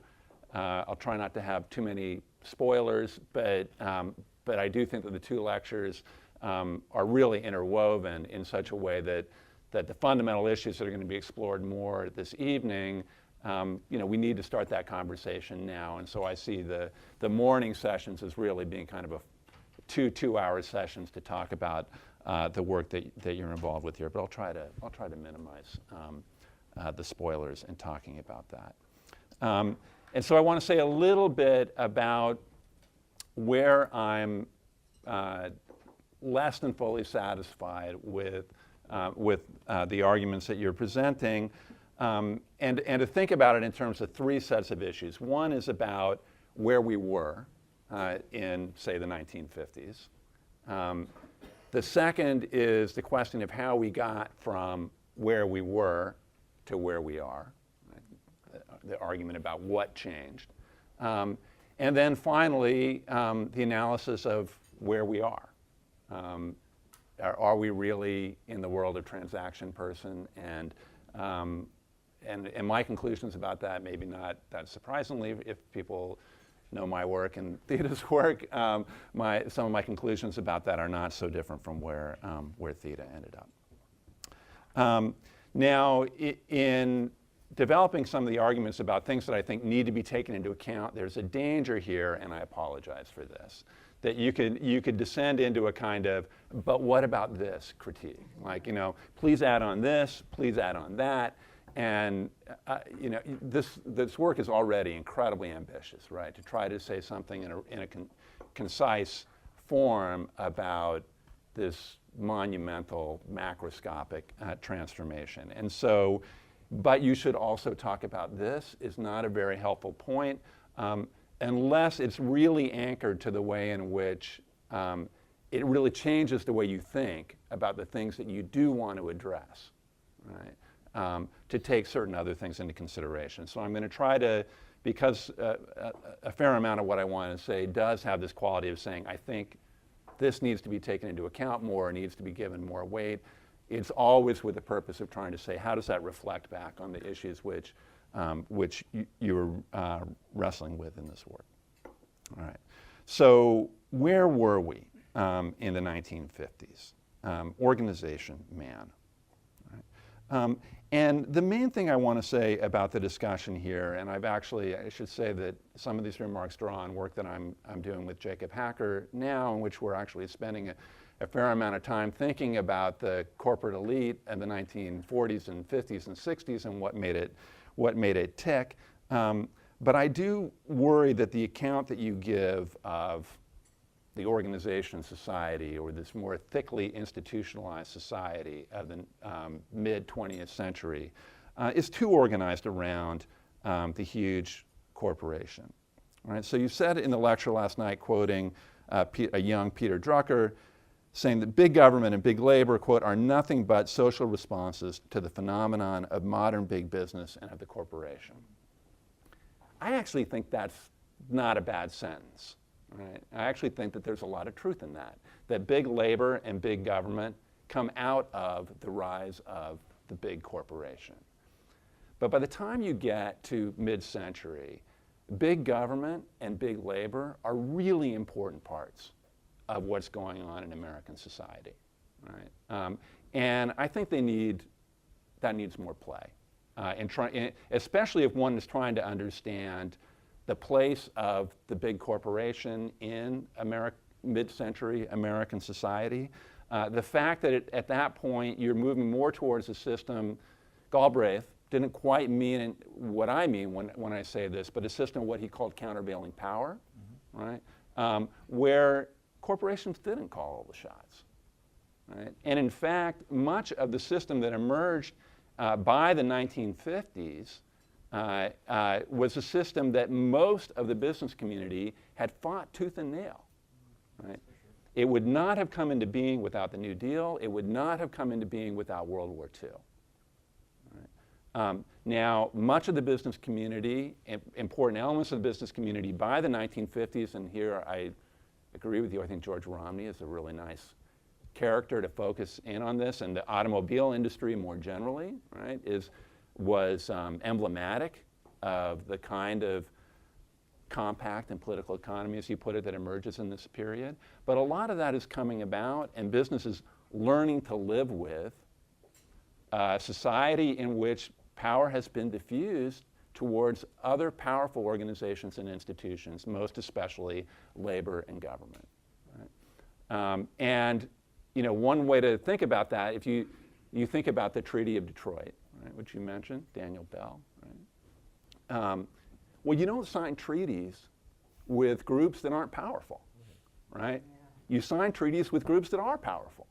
I'll try not to have too many spoilers, but I do think that the two lectures are really interwoven in such a way that the fundamental issues that are going to be explored more this evening, we need to start that conversation now. And so I see the morning sessions as really being kind of a two-hour sessions to talk about the work that you're involved with here. But I'll try to minimize the spoilers in talking about that. And so I want to say a little bit about where I'm less than fully satisfied with the arguments that you're presenting, and to think about it in terms of three sets of issues. One is about where we were in, say, the 1950s. The second is the question of how we got from where we were to where we are, right? The argument about what changed. And then finally, the analysis of where we are. Are we really in the world of transaction person? And my conclusions about that, maybe not that surprisingly, if people know my work and Theda's work, some of my conclusions about that are not so different from where Theda ended up. Now, in developing some of the arguments about things that I think need to be taken into account, there's a danger here, and I apologize for this, that you could descend into a kind of, but what about this critique? Like, please add on this, please add on that. And, this work is already incredibly ambitious, right? To try to say something in a concise form about this monumental macroscopic transformation. And so, but you should also talk about this is not a very helpful point. Unless it's really anchored to the way in which it really changes the way you think about the things that you do want to address, right? To take certain other things into consideration. So I'm going to try to, because a fair amount of what I want to say does have this quality of saying, I think this needs to be taken into account more, needs to be given more weight. It's always with the purpose of trying to say, how does that reflect back on the issues which you're wrestling with in this work. All right. So where were we in the 1950s? Organization, man. All right. And the main thing I want to say about the discussion here, and I should say that some of these remarks draw on work that I'm doing with Jacob Hacker now, in which we're actually spending a fair amount of time thinking about the corporate elite in the 1940s and 50s and 60s and what made it tick. But I do worry that the account that you give of the organization society, or this more thickly institutionalized society of the mid-20th century, is too organized around the huge corporation. All right, so you said in the lecture last night, quoting a young Peter Drucker, saying that big government and big labor, quote, are nothing but social responses to the phenomenon of modern big business and of the corporation. I actually think that's not a bad sentence. Right? I actually think that there's a lot of truth in that big labor and big government come out of the rise of the big corporation. But by the time you get to mid-century, big government and big labor are really important parts of what's going on in American society. Right? And I think that needs more play, especially if one is trying to understand the place of the big corporation in mid-century American society. The fact that at that point you're moving more towards a system, Galbraith didn't quite mean what I mean when I say this, but a system of what he called countervailing power, right? Where corporations didn't call all the shots. Right? And in fact, much of the system that emerged by the 1950s was a system that most of the business community had fought tooth and nail. Right? It would not have come into being without the New Deal. It would not have come into being without World War II. Right? Now, much of the business community, important elements of the business community by the 1950s, and here I agree with you, I think George Romney is a really nice character to focus in on this, and the automobile industry more generally, right, was emblematic of the kind of compact and political economy, as you put it, that emerges in this period. But a lot of that is coming about, and businesses learning to live with a society in which power has been diffused towards other powerful organizations and institutions, most especially labor and government. Right? And one way to think about that, if you think about the Treaty of Detroit, right, which you mentioned, Daniel Bell. Right? Well, you don't sign treaties with groups that aren't powerful, right? Yeah. You sign treaties with groups that are powerful,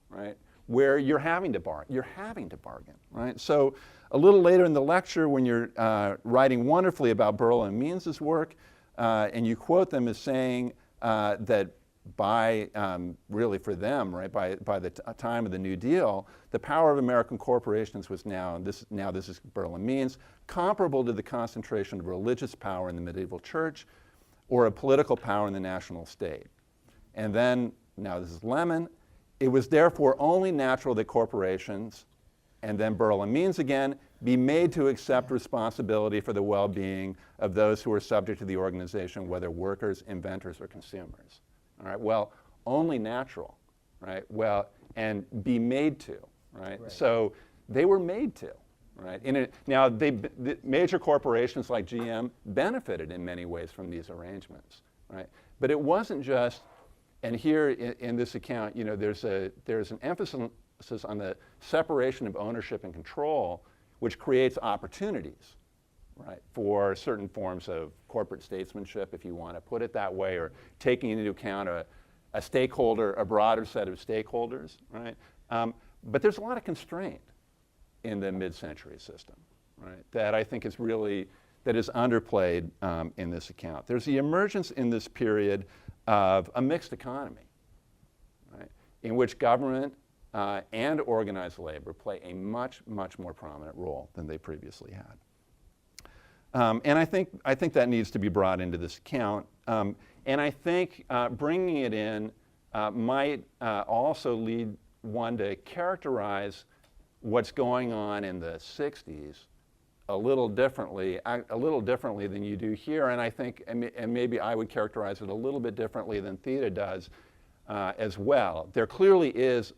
right? Where you're having to bargain, right? So a little later in the lecture, when you're writing wonderfully about Burl and Means's work, and you quote them as saying that really for them, right, by the time of the New Deal, the power of American corporations was now this is Burl and Means, comparable to the concentration of religious power in the medieval church or of political power in the national state. And then, now this is Lemann, it was therefore only natural that corporations, and then Burl and Means again, be made to accept responsibility for the well-being of those who are subject to the organization, whether workers, inventors, or consumers. All right, well, only natural, right? Well, and be made to, right? So they were made to, right? Now, the major corporations like GM benefited in many ways from these arrangements, right? But it wasn't just, and here in this account, there's an emphasis on the separation of ownership and control, which creates opportunities, right, for certain forms of corporate statesmanship, if you want to put it that way, or taking into account a stakeholder, a broader set of stakeholders, right? But there's a lot of constraint in the mid-century system, right, that I think is underplayed in this account. There's the emergence in this period of a mixed economy, right, in which government and organized labor play a much, much more prominent role than they previously had. And I think that needs to be brought into this account. And I think bringing it in might also lead one to characterize what's going on in the 60s a little differently than you do here. And I think, and maybe I would characterize it a little bit differently than Theda does as well. There clearly is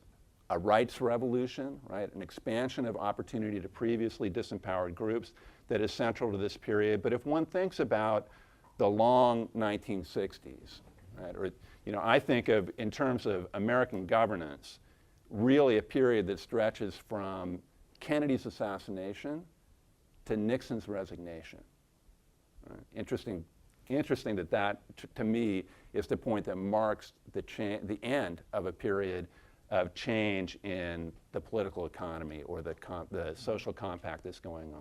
a rights revolution, right? An expansion of opportunity to previously disempowered groups that is central to this period. But if one thinks about the long 1960s, right, or I think of, in terms of American governance, really a period that stretches from Kennedy's assassination to Nixon's resignation. Right? Interesting that to me is the point that marks the end of a period of change in the political economy or the social compact that's going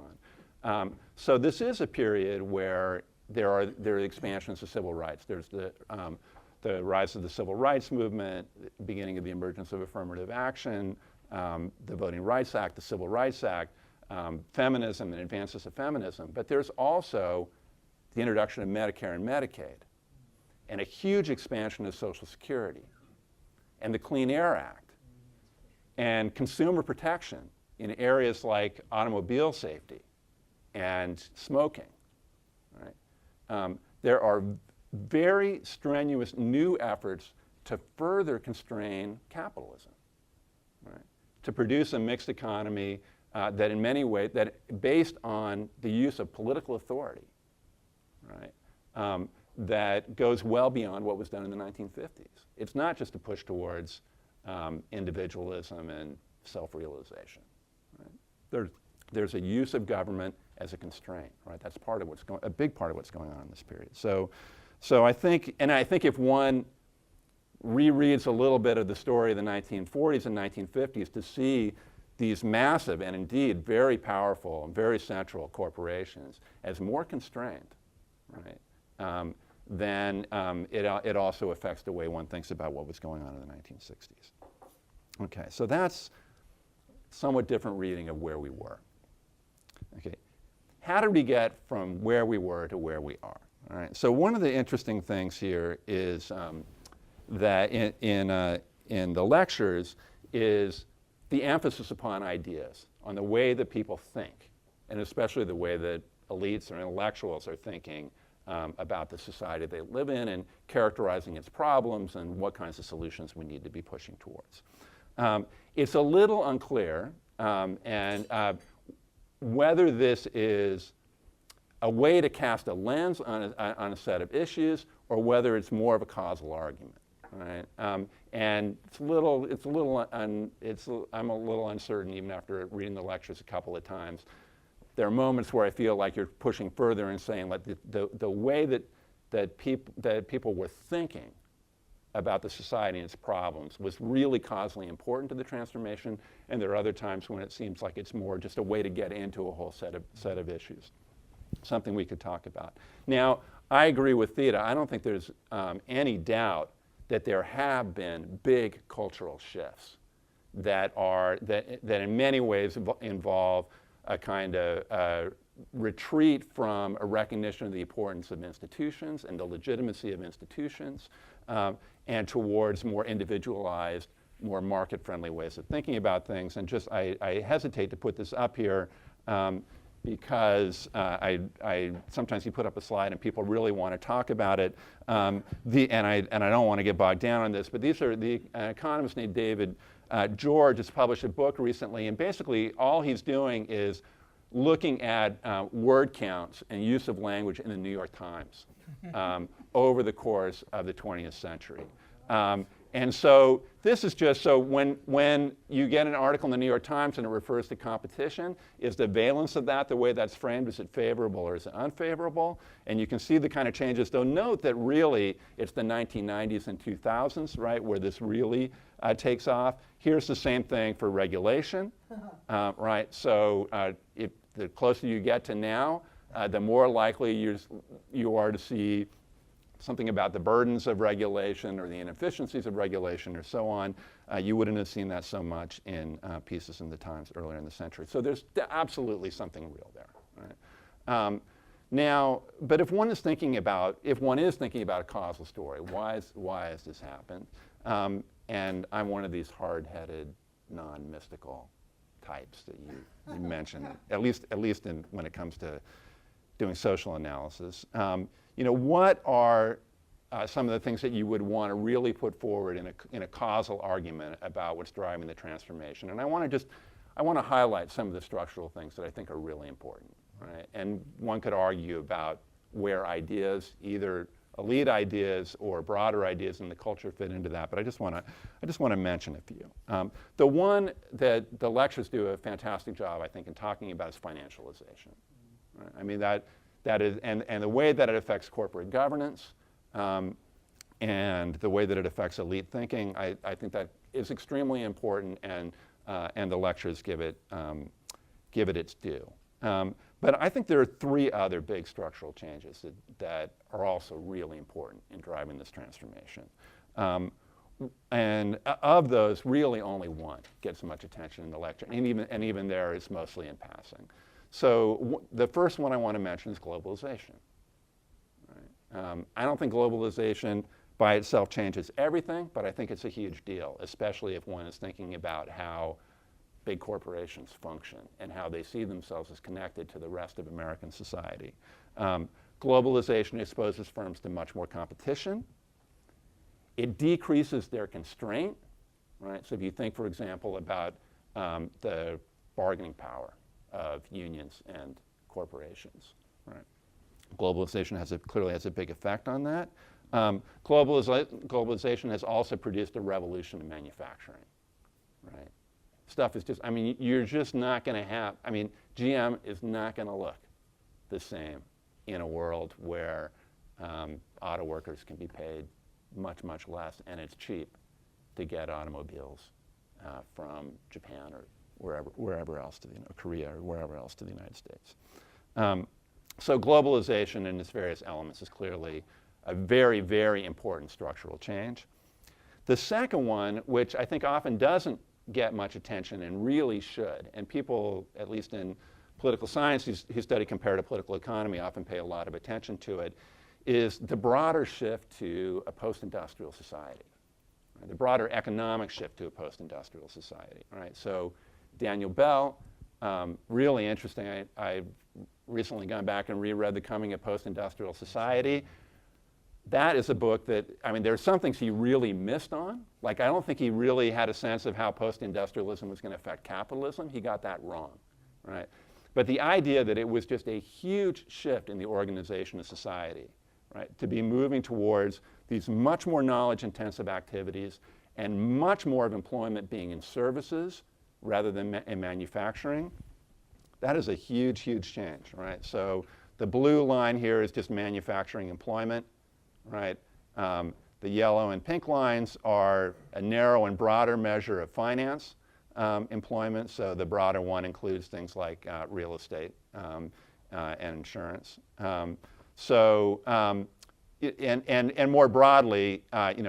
on. So this is a period where there are expansions of civil rights. There's the rise of the civil rights movement, beginning of the emergence of affirmative action, the Voting Rights Act, the Civil Rights Act, feminism and advances of feminism. But there's also the introduction of Medicare and Medicaid, and a huge expansion of Social Security, and the Clean Air Act, and consumer protection in areas like automobile safety and smoking. Right? There are very strenuous new efforts to further constrain capitalism, right? To produce a mixed economy that in many ways, based on the use of political authority, right? That goes well beyond what was done in the 1950s. It's not just a push towards individualism and self-realization. Right? There's a use of government as a constraint, right? That's part of a big part of what's going on in this period. So I think if one rereads a little bit of the story of the 1940s and 1950s to see these massive and indeed very powerful and very central corporations as more constrained, right? Then it also affects the way one thinks about what was going on in the 1960s. Okay, so that's somewhat different reading of where we were. Okay, how did we get from where we were to where we are? All right, so one of the interesting things here is that in the lectures is the emphasis upon ideas, on the way that people think, and especially the way that elites or intellectuals are thinking about the society they live in and characterizing its problems and what kinds of solutions we need to be pushing towards. It's a little unclear whether this is a way to cast a lens on a set of issues or whether it's more of a causal argument. Right? And I'm a little uncertain even after reading the lectures a couple of times. There are moments where I feel like you're pushing further and saying like the way that people were thinking about the society and its problems was really causally important to the transformation, and there are other times when it seems like it's more just a way to get into a whole set of issues. Something we could talk about. Now, I agree with Theda. I don't think there's any doubt that there have been big cultural shifts that in many ways involve a kind of retreat from a recognition of the importance of institutions and the legitimacy of institutions, and towards more individualized, more market-friendly ways of thinking about things. And just, I hesitate to put this up here because sometimes you put up a slide and people really want to talk about it. And I don't want to get bogged down on this, but these are the economist named David George has published a book recently, and basically all he's doing is looking at word counts and use of language in the New York Times over the course of the 20th century. And so this is just so when you get an article in the New York Times and it refers to competition, is the valence of that the way that's framed? Is it favorable or is it unfavorable? And you can see the kind of changes, though note that really it's the 1990s and 2000s, right, where this really takes off. Here's the same thing for regulation, right? So if the closer you get to now, the more likely you are to see something about the burdens of regulation or the inefficiencies of regulation or so on. You wouldn't have seen that so much in pieces in the Times earlier in the century. So there's absolutely something real there. Right? Now, but if one is thinking about a causal story, why has this happened? And I'm one of these hard-headed, non-mystical types that you mentioned, at least when it comes to doing social analysis. What are some of the things that you would want to really put forward in a causal argument about what's driving the transformation. And I want to highlight some of the structural things that I think are really important, right? And one could argue about where ideas, either elite ideas or broader ideas in the culture, fit into that. But I just want to mention a few. The one that the lectures do a fantastic job, I think, in talking about is financialization. Right? I mean that is, and the way that it affects corporate governance. And the way that it affects elite thinking, I think that is extremely important, and the lectures give it its due. But I think there are three other big structural changes that are also really important in driving this transformation. And of those, really only one gets much attention in the lecture, and even there it's mostly in passing. So the first one I want to mention is globalization. I don't think globalization by itself changes everything, but I think it's a huge deal, especially if one is thinking about how big corporations function and how they see themselves as connected to the rest of American society. Globalization exposes firms to much more competition. It decreases their constraint, right? So if you think, for example, about the bargaining power of unions and corporations, right? Globalization clearly has a big effect on that. Globalization has also produced a revolution in manufacturing, right? Stuff is just, I mean, you're just not going to have, I mean, GM is not going to look the same in a world where auto workers can be paid much, much less, and it's cheap to get automobiles from Japan or wherever else to Korea or wherever else to the United States. So globalization in its various elements is clearly a very, very important structural change. The second one, which I think often doesn't get much attention and really should, and people, at least in political science who study comparative political economy, often pay a lot of attention to it, is the broader shift to a post-industrial society, right? The broader economic shift to a post-industrial society. Right? So Daniel Bell, really interesting. I've recently gone back and reread The Coming of Post-Industrial Society. That is a book that, I mean, there's some things he really missed on. Like, I don't think he really had a sense of how post-industrialism was going to affect capitalism. He got that wrong, right? But the idea that it was just a huge shift in the organization of society, right, to be moving towards these much more knowledge-intensive activities and much more of employment being in services rather than in manufacturing, that is a huge, huge change, right? So the blue line here is just manufacturing employment, right? The yellow and pink lines are a narrow and broader measure of finance employment. So the broader one includes things like real estate and insurance. And more broadly,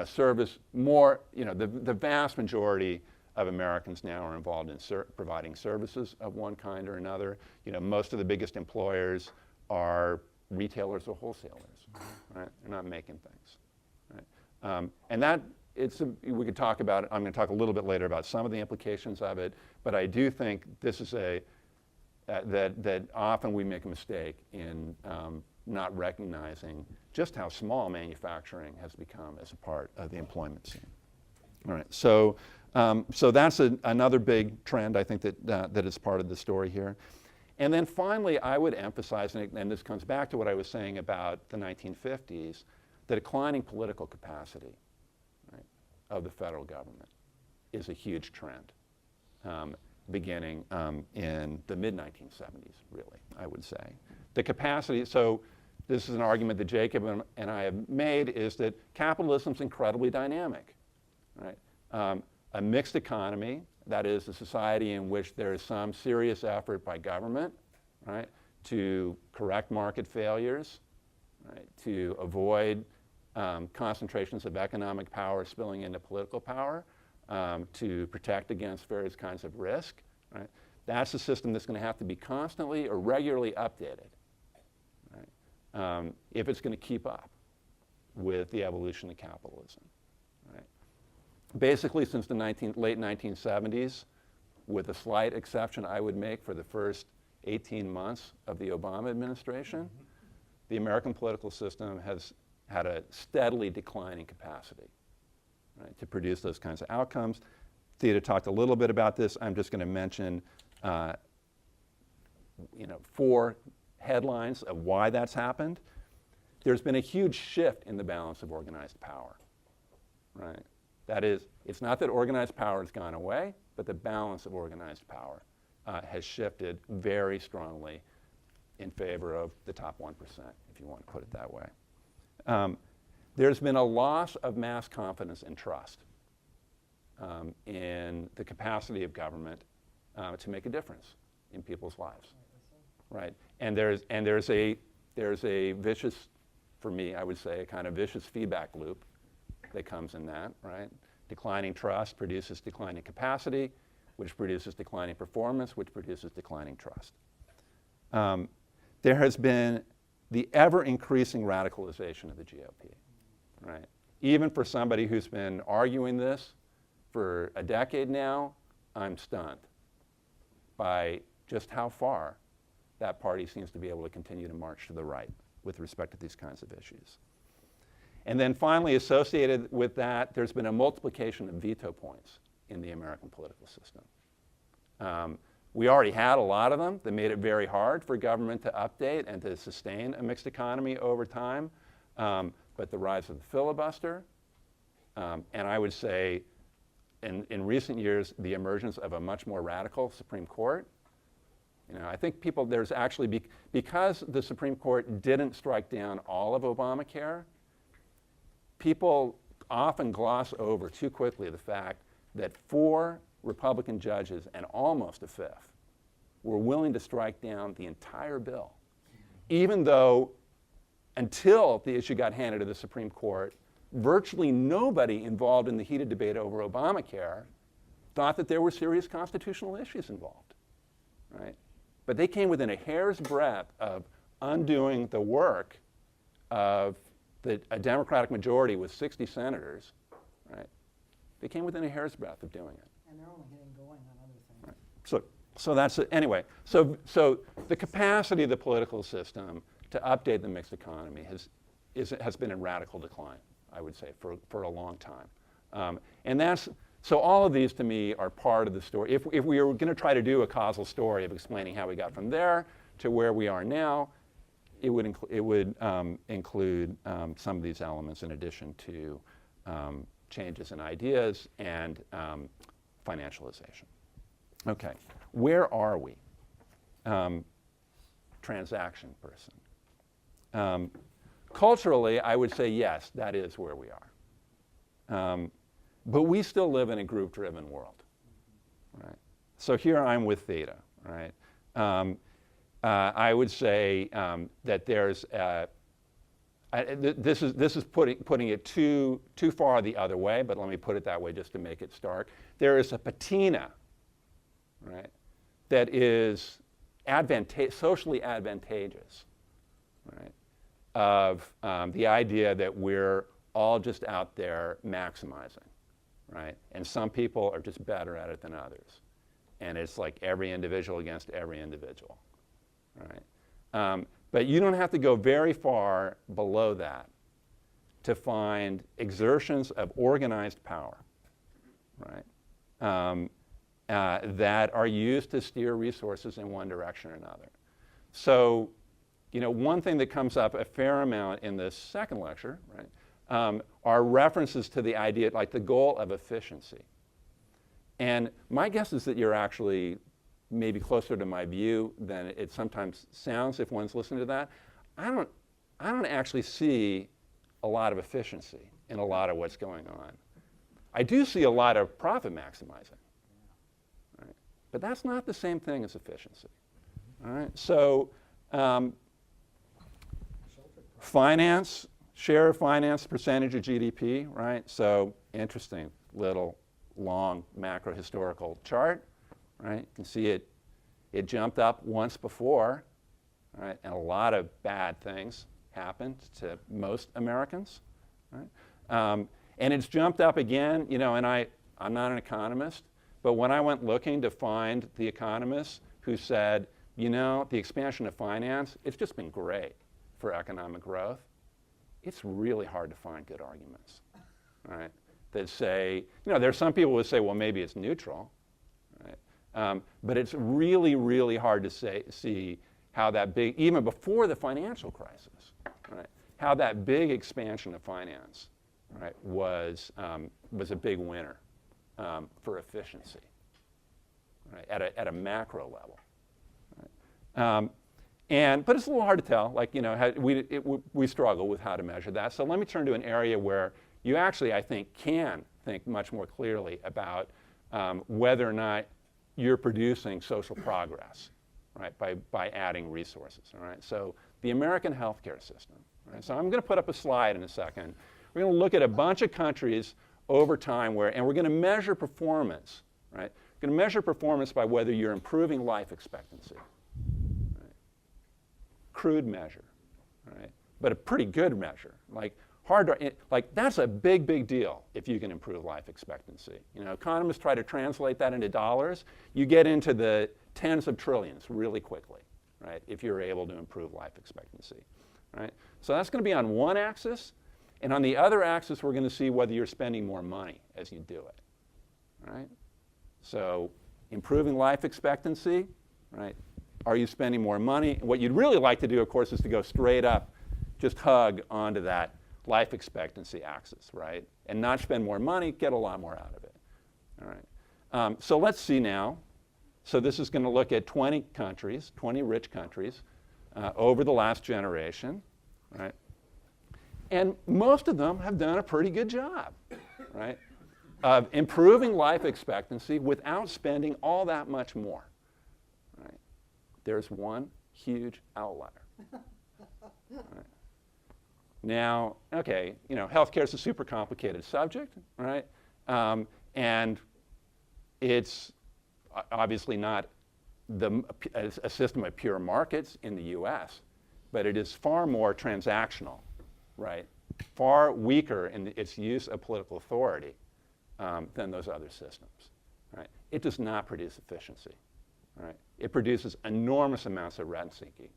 service more, the vast majority of Americans now are involved in providing services of one kind or another. Most of the biggest employers are retailers or wholesalers, right? They're not making things, right? And that, we could talk about it. I'm going to talk a little bit later about some of the implications of it, but I do think this is that often we make a mistake in not recognizing just how small manufacturing has become as a part of the employment scene. All right, so that's another big trend, I think, that is part of the story here. And then finally, I would emphasize, and this comes back to what I was saying about the 1950s, the declining political capacity, right, of the federal government is a huge trend, beginning in the mid-1970s, really, I would say. The capacity, so this is an argument that Jacob and I have made, is that capitalism is incredibly dynamic, right? A mixed economy, that is a society in which there is some serious effort by government, right, to correct market failures, right, to avoid concentrations of economic power spilling into political power, to protect against various kinds of risk, right? That's a system that's going to have to be constantly or regularly updated, right, if it's going to keep up with the evolution of capitalism. Basically, since the late 1970s, with a slight exception I would make for the first 18 months of the Obama administration, the American political system had a steadily declining capacity, right, to produce those kinds of outcomes. Theda talked a little bit about this. I'm just going to mention 4 headlines of why that's happened. There's been a huge shift in the balance of organized power, right? That is, it's not that organized power has gone away, but the balance of organized power has shifted very strongly in favor of the top 1%, if you want to put it that way. There's been a loss of mass confidence and trust in the capacity of government to make a difference in people's lives, right? And there's a vicious, for me, I would say, a kind of vicious feedback loop that comes in that, right? Declining trust produces declining capacity, which produces declining performance, which produces declining trust. There has been the ever-increasing radicalization of the GOP, right? Even for somebody who's been arguing this for a decade now, I'm stunned by just how far that party seems to be able to continue to march to the right with respect to these kinds of issues. And then finally, associated with that, there's been a multiplication of veto points in the American political system. We already had a lot of them that made it very hard for government to update and to sustain a mixed economy over time. But the rise of the filibuster, and I would say in recent years, the emergence of a much more radical Supreme Court. I think there's actually, because the Supreme Court didn't strike down all of Obamacare, people often gloss over too quickly the fact that 4 Republican judges and almost a 5th were willing to strike down the entire bill, even though until the issue got handed to the Supreme Court, virtually nobody involved in the heated debate over Obamacare thought that there were serious constitutional issues involved, right? But they came within a hair's breadth of undoing the work of a Democratic majority with 60 senators, right? They came within a hair's breadth of doing it. And they're only getting going on other things. Right. So that's it. Anyway, so the capacity of the political system to update the mixed economy has been in radical decline, I would say, for a long time. So all of these to me are part of the story. If we were going to try to do a causal story of explaining how we got from there to where we are now, it would include some of these elements in addition to changes in ideas and financialization. Okay, where are we? Transaction person. Culturally, I would say yes, that is where we are. But we still live in a group-driven world, right? So here I'm with Theda, right? I would say that there's this is putting it too far the other way, but let me put it that way just to make it stark. There is a patina, right, that is socially advantageous, right, of the idea that we're all just out there maximizing, right? And some people are just better at it than others. And it's like every individual against every individual, right? But you don't have to go very far below that to find exertions of organized power, right? That are used to steer resources in one direction or another. So, one thing that comes up a fair amount in this second lecture, right, are references to the idea, like the goal of efficiency. And my guess is that you're actually maybe closer to my view than it sometimes sounds if one's listening to that. I don't actually see a lot of efficiency in a lot of what's going on. I do see a lot of profit maximizing, right? But that's not the same thing as efficiency, all right? So finance, share of finance, percentage of GDP, right? So interesting little long macro historical chart, right? You can see it jumped up once before, right? And a lot of bad things happened to most Americans, right? And it's jumped up again, and I'm not an economist, but when I went looking to find the economists who said, the expansion of finance, it's just been great for economic growth, it's really hard to find good arguments, right? That say, there's some people who say, well, maybe it's neutral, right? But it's really, really hard to see how that big, even before the financial crisis, right? How that big expansion of finance, right, was a big winner for efficiency, right, at a macro level. Right? But it's a little hard to tell. Like, we struggle with how to measure that. So let me turn to an area where you actually, I think, can think much more clearly about whether or not you're producing social progress, right, by adding resources. All right. So the American healthcare system. Right? So I'm going to put up a slide in a second. We're going to look at a bunch of countries over time and we're going to measure performance. Right. We're going to measure performance by whether you're improving life expectancy. Crude measure, right? But a pretty good measure. Like that's a big, big deal if you can improve life expectancy. Economists try to translate that into dollars. You get into the tens of trillions really quickly, right? If you're able to improve life expectancy, right? So that's going to be on one axis, and on the other axis, we're going to see whether you're spending more money as you do it, right? So improving life expectancy, right? Are you spending more money? What you'd really like to do, of course, is to go straight up, just hug onto that life expectancy axis, right? And not spend more money, get a lot more out of it. All right. So let's see now. So this is going to look at 20 countries, 20 rich countries, over the last generation, right? And most of them have done a pretty good job, right, of improving life expectancy without spending all that much more. There's one huge outlier. Right. Now, okay, healthcare is a super complicated subject, right? And it's obviously not a system of pure markets in the U.S., but it is far more transactional, right? Far weaker in its use of political authority than those other systems, right? It does not produce efficiency. Right. It produces enormous amounts of rent-seeking.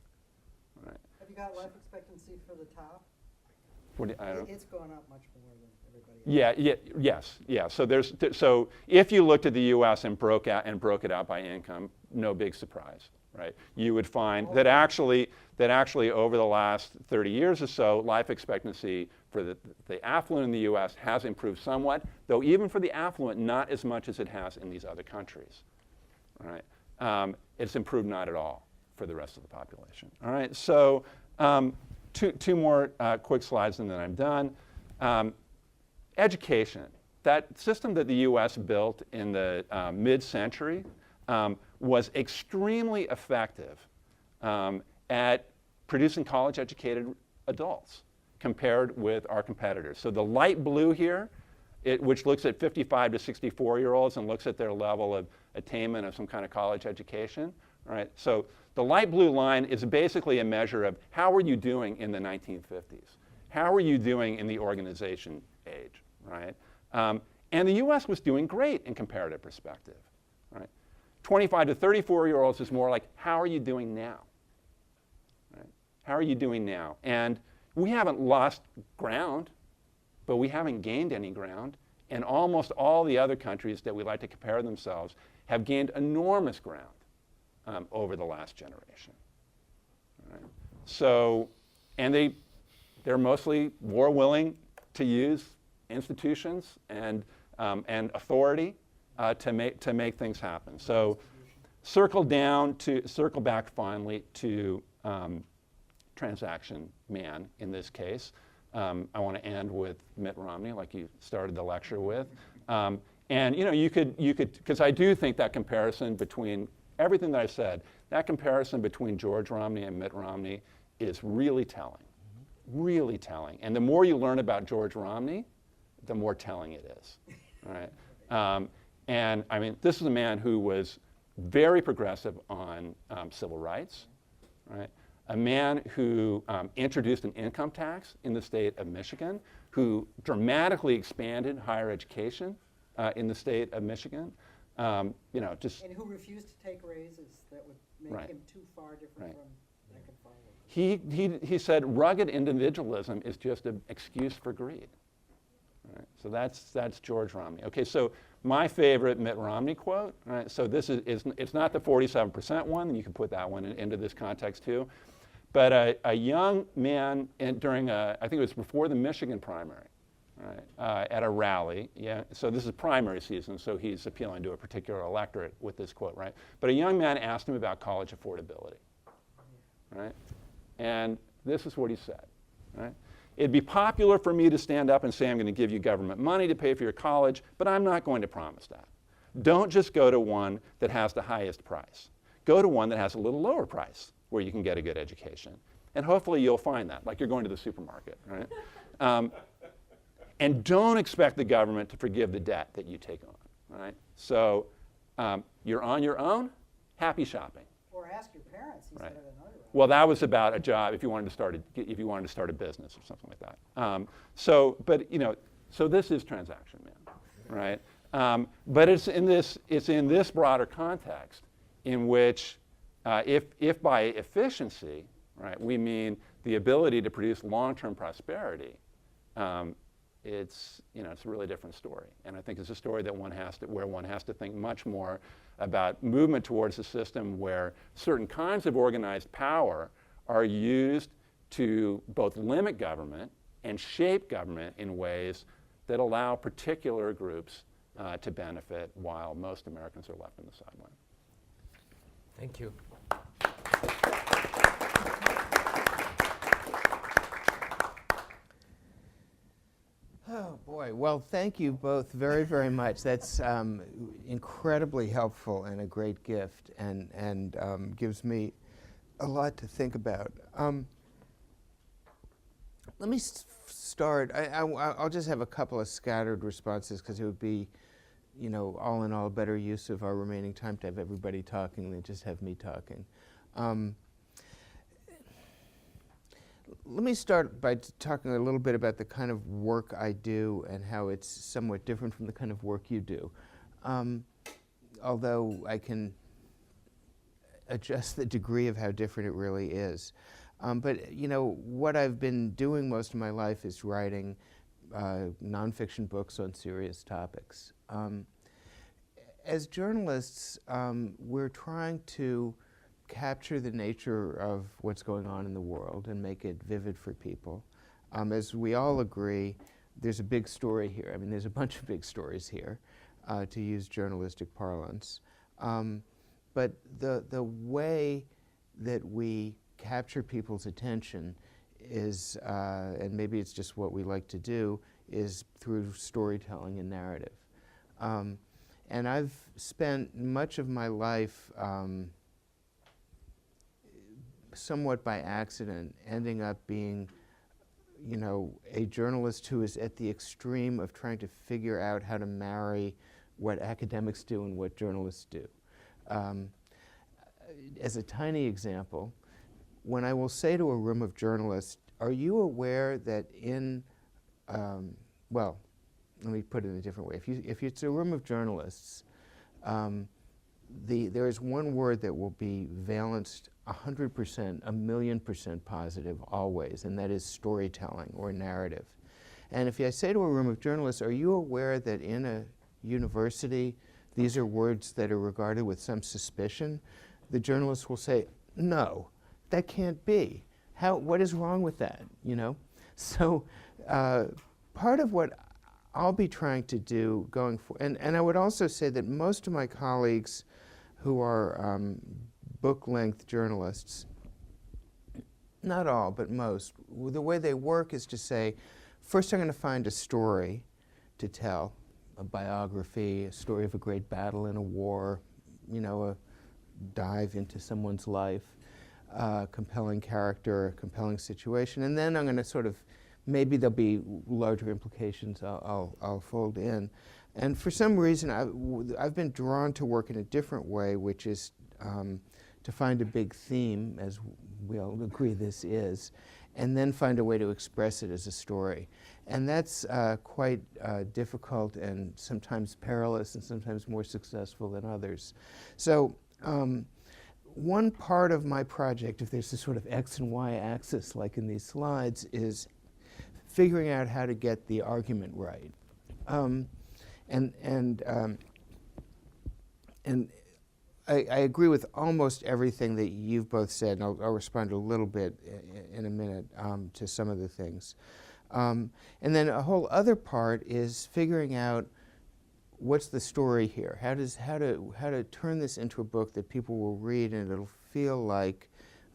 Right. Have you got life expectancy for the top? It's gone up much more than everybody else. Yeah. So if you looked at the U.S. and broke it out by income, no big surprise, right? You would find that actually over the last 30 years or so, life expectancy for the affluent in the U.S. has improved somewhat, though even for the affluent, not as much as it has in these other countries. Right. It's improved not at all for the rest of the population. All right, so two more quick slides and then I'm done. Education. That system that the U.S. built in the mid-century was extremely effective at producing college-educated adults compared with our competitors. So the light blue here, which looks at 55 to 64-year-olds and looks at their level of attainment of some kind of college education, right? So the light blue line is basically a measure of how were you doing in the 1950s? How were you doing in the organization age, right? And the U.S. was doing great in comparative perspective, right? 25 to 34-year-olds is more like, how are you doing now? Right? How are you doing now? And we haven't lost ground, but we haven't gained any ground. And almost all the other countries that we like to compare themselves have gained enormous ground over the last generation. Right? So, and they're mostly more willing to use institutions and authority to make things happen. So, circle back finally to transaction man in this case. I want to end with Mitt Romney, like you started the lecture with. And you could, because I do think that comparison between everything that I said, that comparison between George Romney and Mitt Romney is really telling, really telling. And the more you learn about George Romney, the more telling it is, right? And I mean, this is a man who was very progressive on civil rights, right? A man who introduced an income tax in the state of Michigan, who dramatically expanded higher education in the state of Michigan. And who refused to take raises that would make him too far different from rank and file. he said rugged individualism is just an excuse for greed. Right? So that's George Romney. Okay, so my favorite Mitt Romney quote, right? So this is it's not the 47% one, and you can put that one into this context too. But a young man during I think it was before the Michigan primary, right, at a rally. Yeah, so this is primary season, so he's appealing to a particular electorate with this quote, right? But a young man asked him about college affordability, right? And this is what he said, right? It'd be popular for me to stand up and say I'm going to give you government money to pay for your college, but I'm not going to promise that. Don't just go to one that has the highest price. Go to one that has a little lower price where you can get a good education. And hopefully you'll find that, like you're going to the supermarket, right? And don't expect the government to forgive the debt that you take on, right? So you're on your own, happy shopping. Or ask your parents instead of another. Well, that was about a job if you wanted to start a business or something like that. So this is transaction man, right? But it's in this broader context in which, if by efficiency, right, we mean the ability to produce long-term prosperity, it's a really different story. And I think it's a story that where one has to think much more about movement towards a system where certain kinds of organized power are used to both limit government and shape government in ways that allow particular groups to benefit while most Americans are left on the sideline. Thank you. Oh, boy. Well, thank you both very, very much. That's incredibly helpful and a great gift, and gives me a lot to think about. Let me start. I'll just have a couple of scattered responses because it would be, all in all, a better use of our remaining time to have everybody talking than just have me talking. Let me start by talking a little bit about the kind of work I do and how it's somewhat different from the kind of work you do. Although I can adjust the degree of how different it really is. But what I've been doing most of my life is writing nonfiction books on serious topics. As journalists, we're trying to capture the nature of what's going on in the world and make it vivid for people. As we all agree, there's a big story here. I mean, there's a bunch of big stories here, to use journalistic parlance. But the way that we capture people's attention is, and maybe it's just what we like to do, is through storytelling and narrative. And I've spent much of my life somewhat by accident ending up being, a journalist who is at the extreme of trying to figure out how to marry what academics do and what journalists do. As a tiny example, when I will say to a room of journalists, are you aware that well, let me put it in a different way. If it's a room of journalists, there is one word that will be valenced 100%, 1,000,000% positive always, and that is storytelling or narrative. And if I say to a room of journalists, are you aware that in a university these are words that are regarded with some suspicion, the journalists will say, no, that can't be. What is wrong with that, So part of what I'll be trying to do going forward, and I would also say that most of my colleagues who are book-length journalists, not all, but most, the way they work is to say, first I'm going to find a story to tell, a biography, a story of a great battle in a war, a dive into someone's life, compelling character, a compelling situation, and then I'm going to sort of, maybe there'll be larger implications I'll fold in. And for some reason, I've been drawn to work in a different way, which is to find a big theme, as we all agree this is, and then find a way to express it as a story. And that's quite difficult and sometimes perilous and sometimes more successful than others. So one part of my project, if there's a sort of X and Y axis like in these slides, is figuring out how to get the argument right. And I agree with almost everything that you've both said, and I'll respond a little bit in a minute to some of the things. And then a whole other part is figuring out what's the story here. How to turn this into a book that people will read and it'll feel like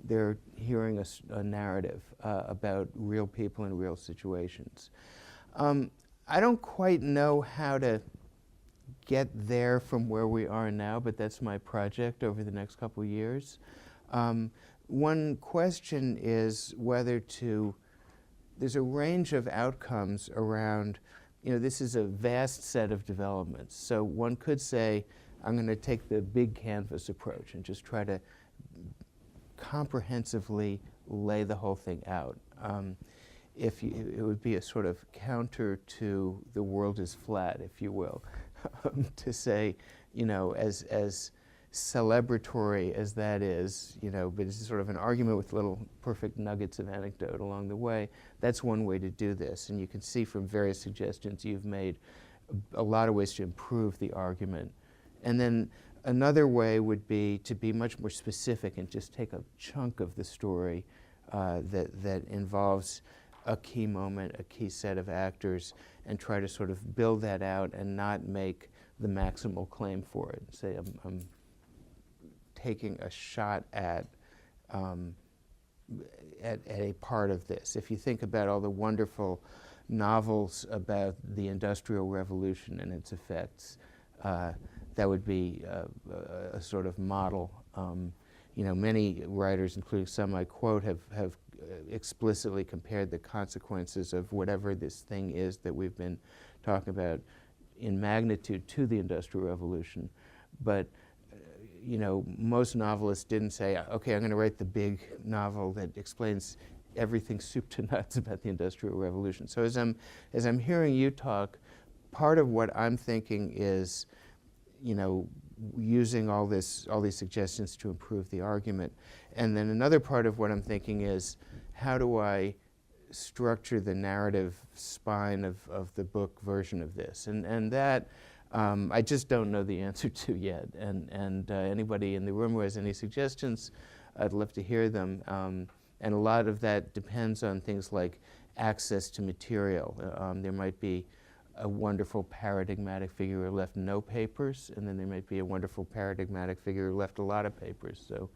they're hearing a narrative about real people and real situations. I don't quite know how to get there from where we are now, but that's my project over the next couple of years. One question is whether there's a range of outcomes around, this is a vast set of developments. So one could say, I'm going to take the big canvas approach and just try to comprehensively lay the whole thing out. It would be a sort of counter to the world is flat, if you will, to say, as celebratory as that is, but it's sort of an argument with little perfect nuggets of anecdote along the way. That's one way to do this, and you can see from various suggestions you've made a lot of ways to improve the argument. And then another way would be to be much more specific and just take a chunk of the story that involves a key moment, a key set of actors, and try to sort of build that out and not make the maximal claim for it. Say, I'm taking a shot at a part of this. If you think about all the wonderful novels about the Industrial Revolution and its effects, that would be a sort of model. Many writers, including some I quote, have explicitly compared the consequences of whatever this thing is that we've been talking about in magnitude to the Industrial Revolution. But most novelists didn't say, okay, I'm going to write the big novel that explains everything soup to nuts about the Industrial Revolution. So as I'm hearing you talk, part of what I'm thinking is, using all these suggestions to improve the argument. And then another part of what I'm thinking is, how do I structure the narrative spine of the book version of this? And that I just don't know the answer to yet. And anybody in the room who has any suggestions, I'd love to hear them. And a lot of that depends on things like access to material. There might be a wonderful paradigmatic figure who left no papers, and then there might be a wonderful paradigmatic figure who left a lot of papers. So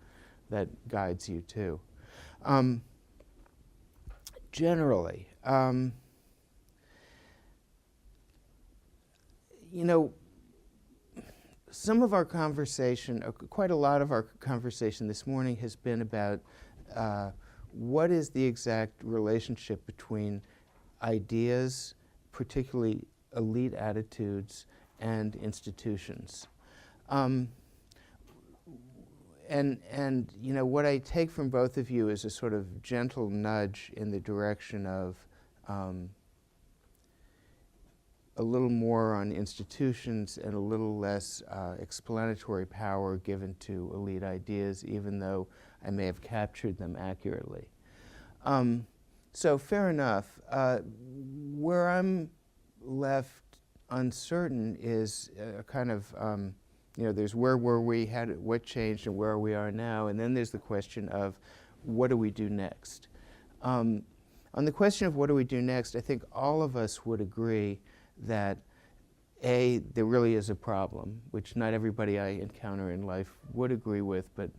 that guides you too. Generally, some of our conversation, quite a lot of our conversation this morning has been about what is the exact relationship between ideas, particularly elite attitudes, and institutions. And what I take from both of you is a sort of gentle nudge in the direction of a little more on institutions and a little less explanatory power given to elite ideas, even though I may have captured them accurately. So fair enough. Where I'm left uncertain is a kind of, there's where were we, what changed, and where we are now, and then there's the question of what do we do next? On the question of what do we do next, I think all of us would agree that there really is a problem, which not everybody I encounter in life would agree with, but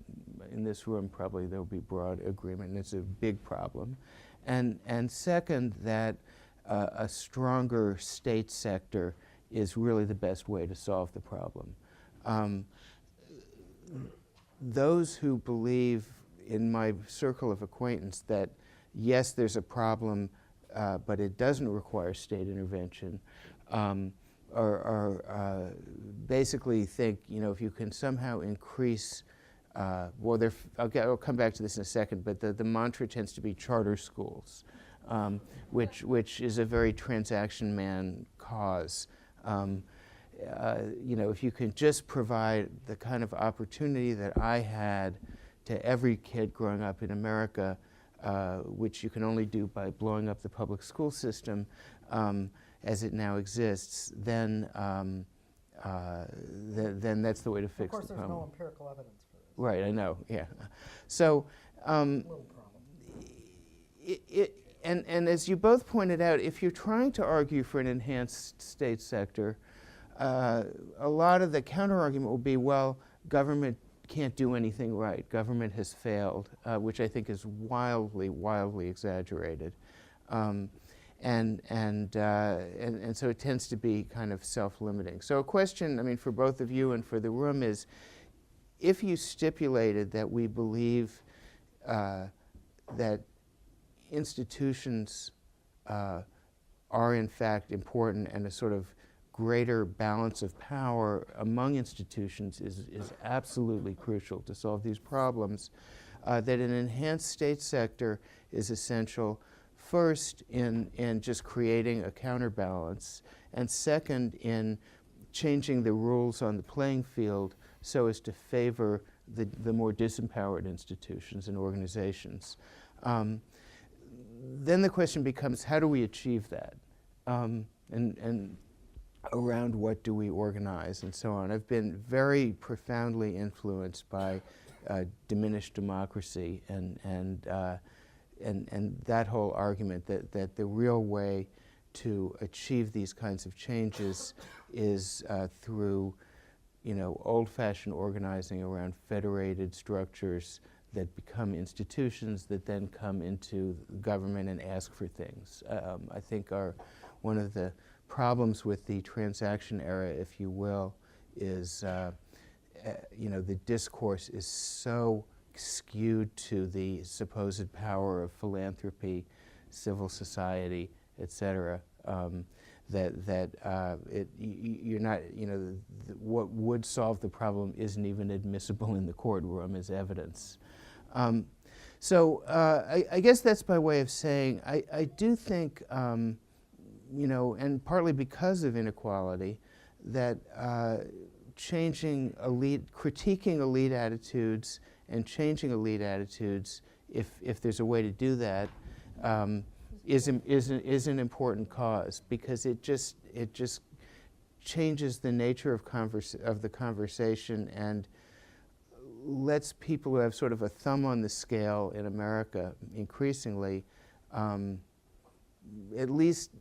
in this room probably there'll be broad agreement, and it's a big problem. And second, that a stronger state sector is really the best way to solve the problem. Those who believe in my circle of acquaintance that yes, there's a problem, but it doesn't require state intervention, basically think, if you can somehow increase, I'll come back to this in a second, but the mantra tends to be charter schools, which is a very transaction man cause. you know, if you can just provide the kind of opportunity that I had to every kid growing up in America, which you can only do by blowing up the public school system as it now exists, then that's the way to fix the problem. Of course, there's no empirical evidence for this. Right, I know, yeah. So, Little problem. and as you both pointed out, if you're trying to argue for an enhanced state sector, a lot of the counter-argument will be, well, government can't do anything right. Government has failed, which I think is wildly, wildly exaggerated. And so it tends to be kind of self-limiting. So a question, I mean, for both of you and for the room is, if you stipulated that we believe that institutions are in fact important and a sort of greater balance of power among institutions is absolutely crucial to solve these problems, that an enhanced state sector is essential, first in just creating a counterbalance, and second in changing the rules on the playing field so as to favor the more disempowered institutions and organizations. Then the question becomes, how do we achieve that? And around what do we organize and so on. I've been very profoundly influenced by diminished democracy and that whole argument that the real way to achieve these kinds of changes is through, you know, old-fashioned organizing around federated structures that become institutions that then come into government and ask for things. I think one of the problems with the transaction era, if you will, is you know, the discourse is so skewed to the supposed power of philanthropy, civil society, et cetera, you're not, you know, what would solve the problem isn't even admissible in the courtroom as evidence. So I guess that's by way of saying I do think, you know, and partly because of inequality, that critiquing elite attitudes and changing elite attitudes, if there's a way to do that, is an important cause, because it just changes the nature of the conversation and lets people who have sort of a thumb on the scale in America increasingly, at least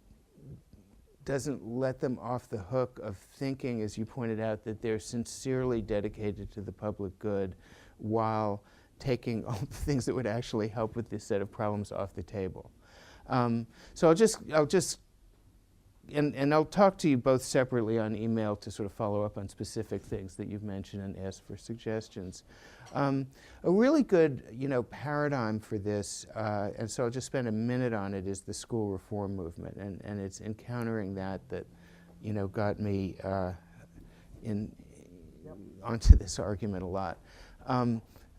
doesn't let them off the hook of thinking, as you pointed out, that they're sincerely dedicated to the public good while taking all the things that would actually help with this set of problems off the table. So I'll talk to you both separately on email to sort of follow up on specific things that you've mentioned and ask for suggestions. A really good, you know, paradigm for this, and so I'll just spend a minute on it, is the school reform movement, and it's encountering that, you know, got me onto this argument a lot.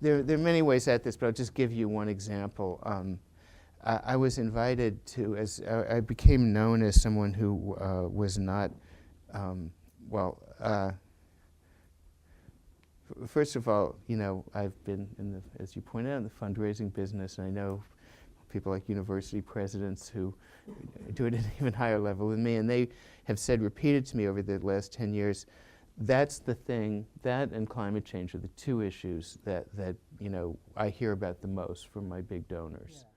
There are many ways at this, but I'll just give you one example. I was invited to, as I became known as someone who was not, first of all, you know, I've been in the, as you pointed out, in the fundraising business, and I know people like university presidents who do it at an even higher level than me, and they have said, repeated to me over the last 10 years, that's the thing, that and climate change are the two issues that you know, I hear about the most from my big donors. Yeah.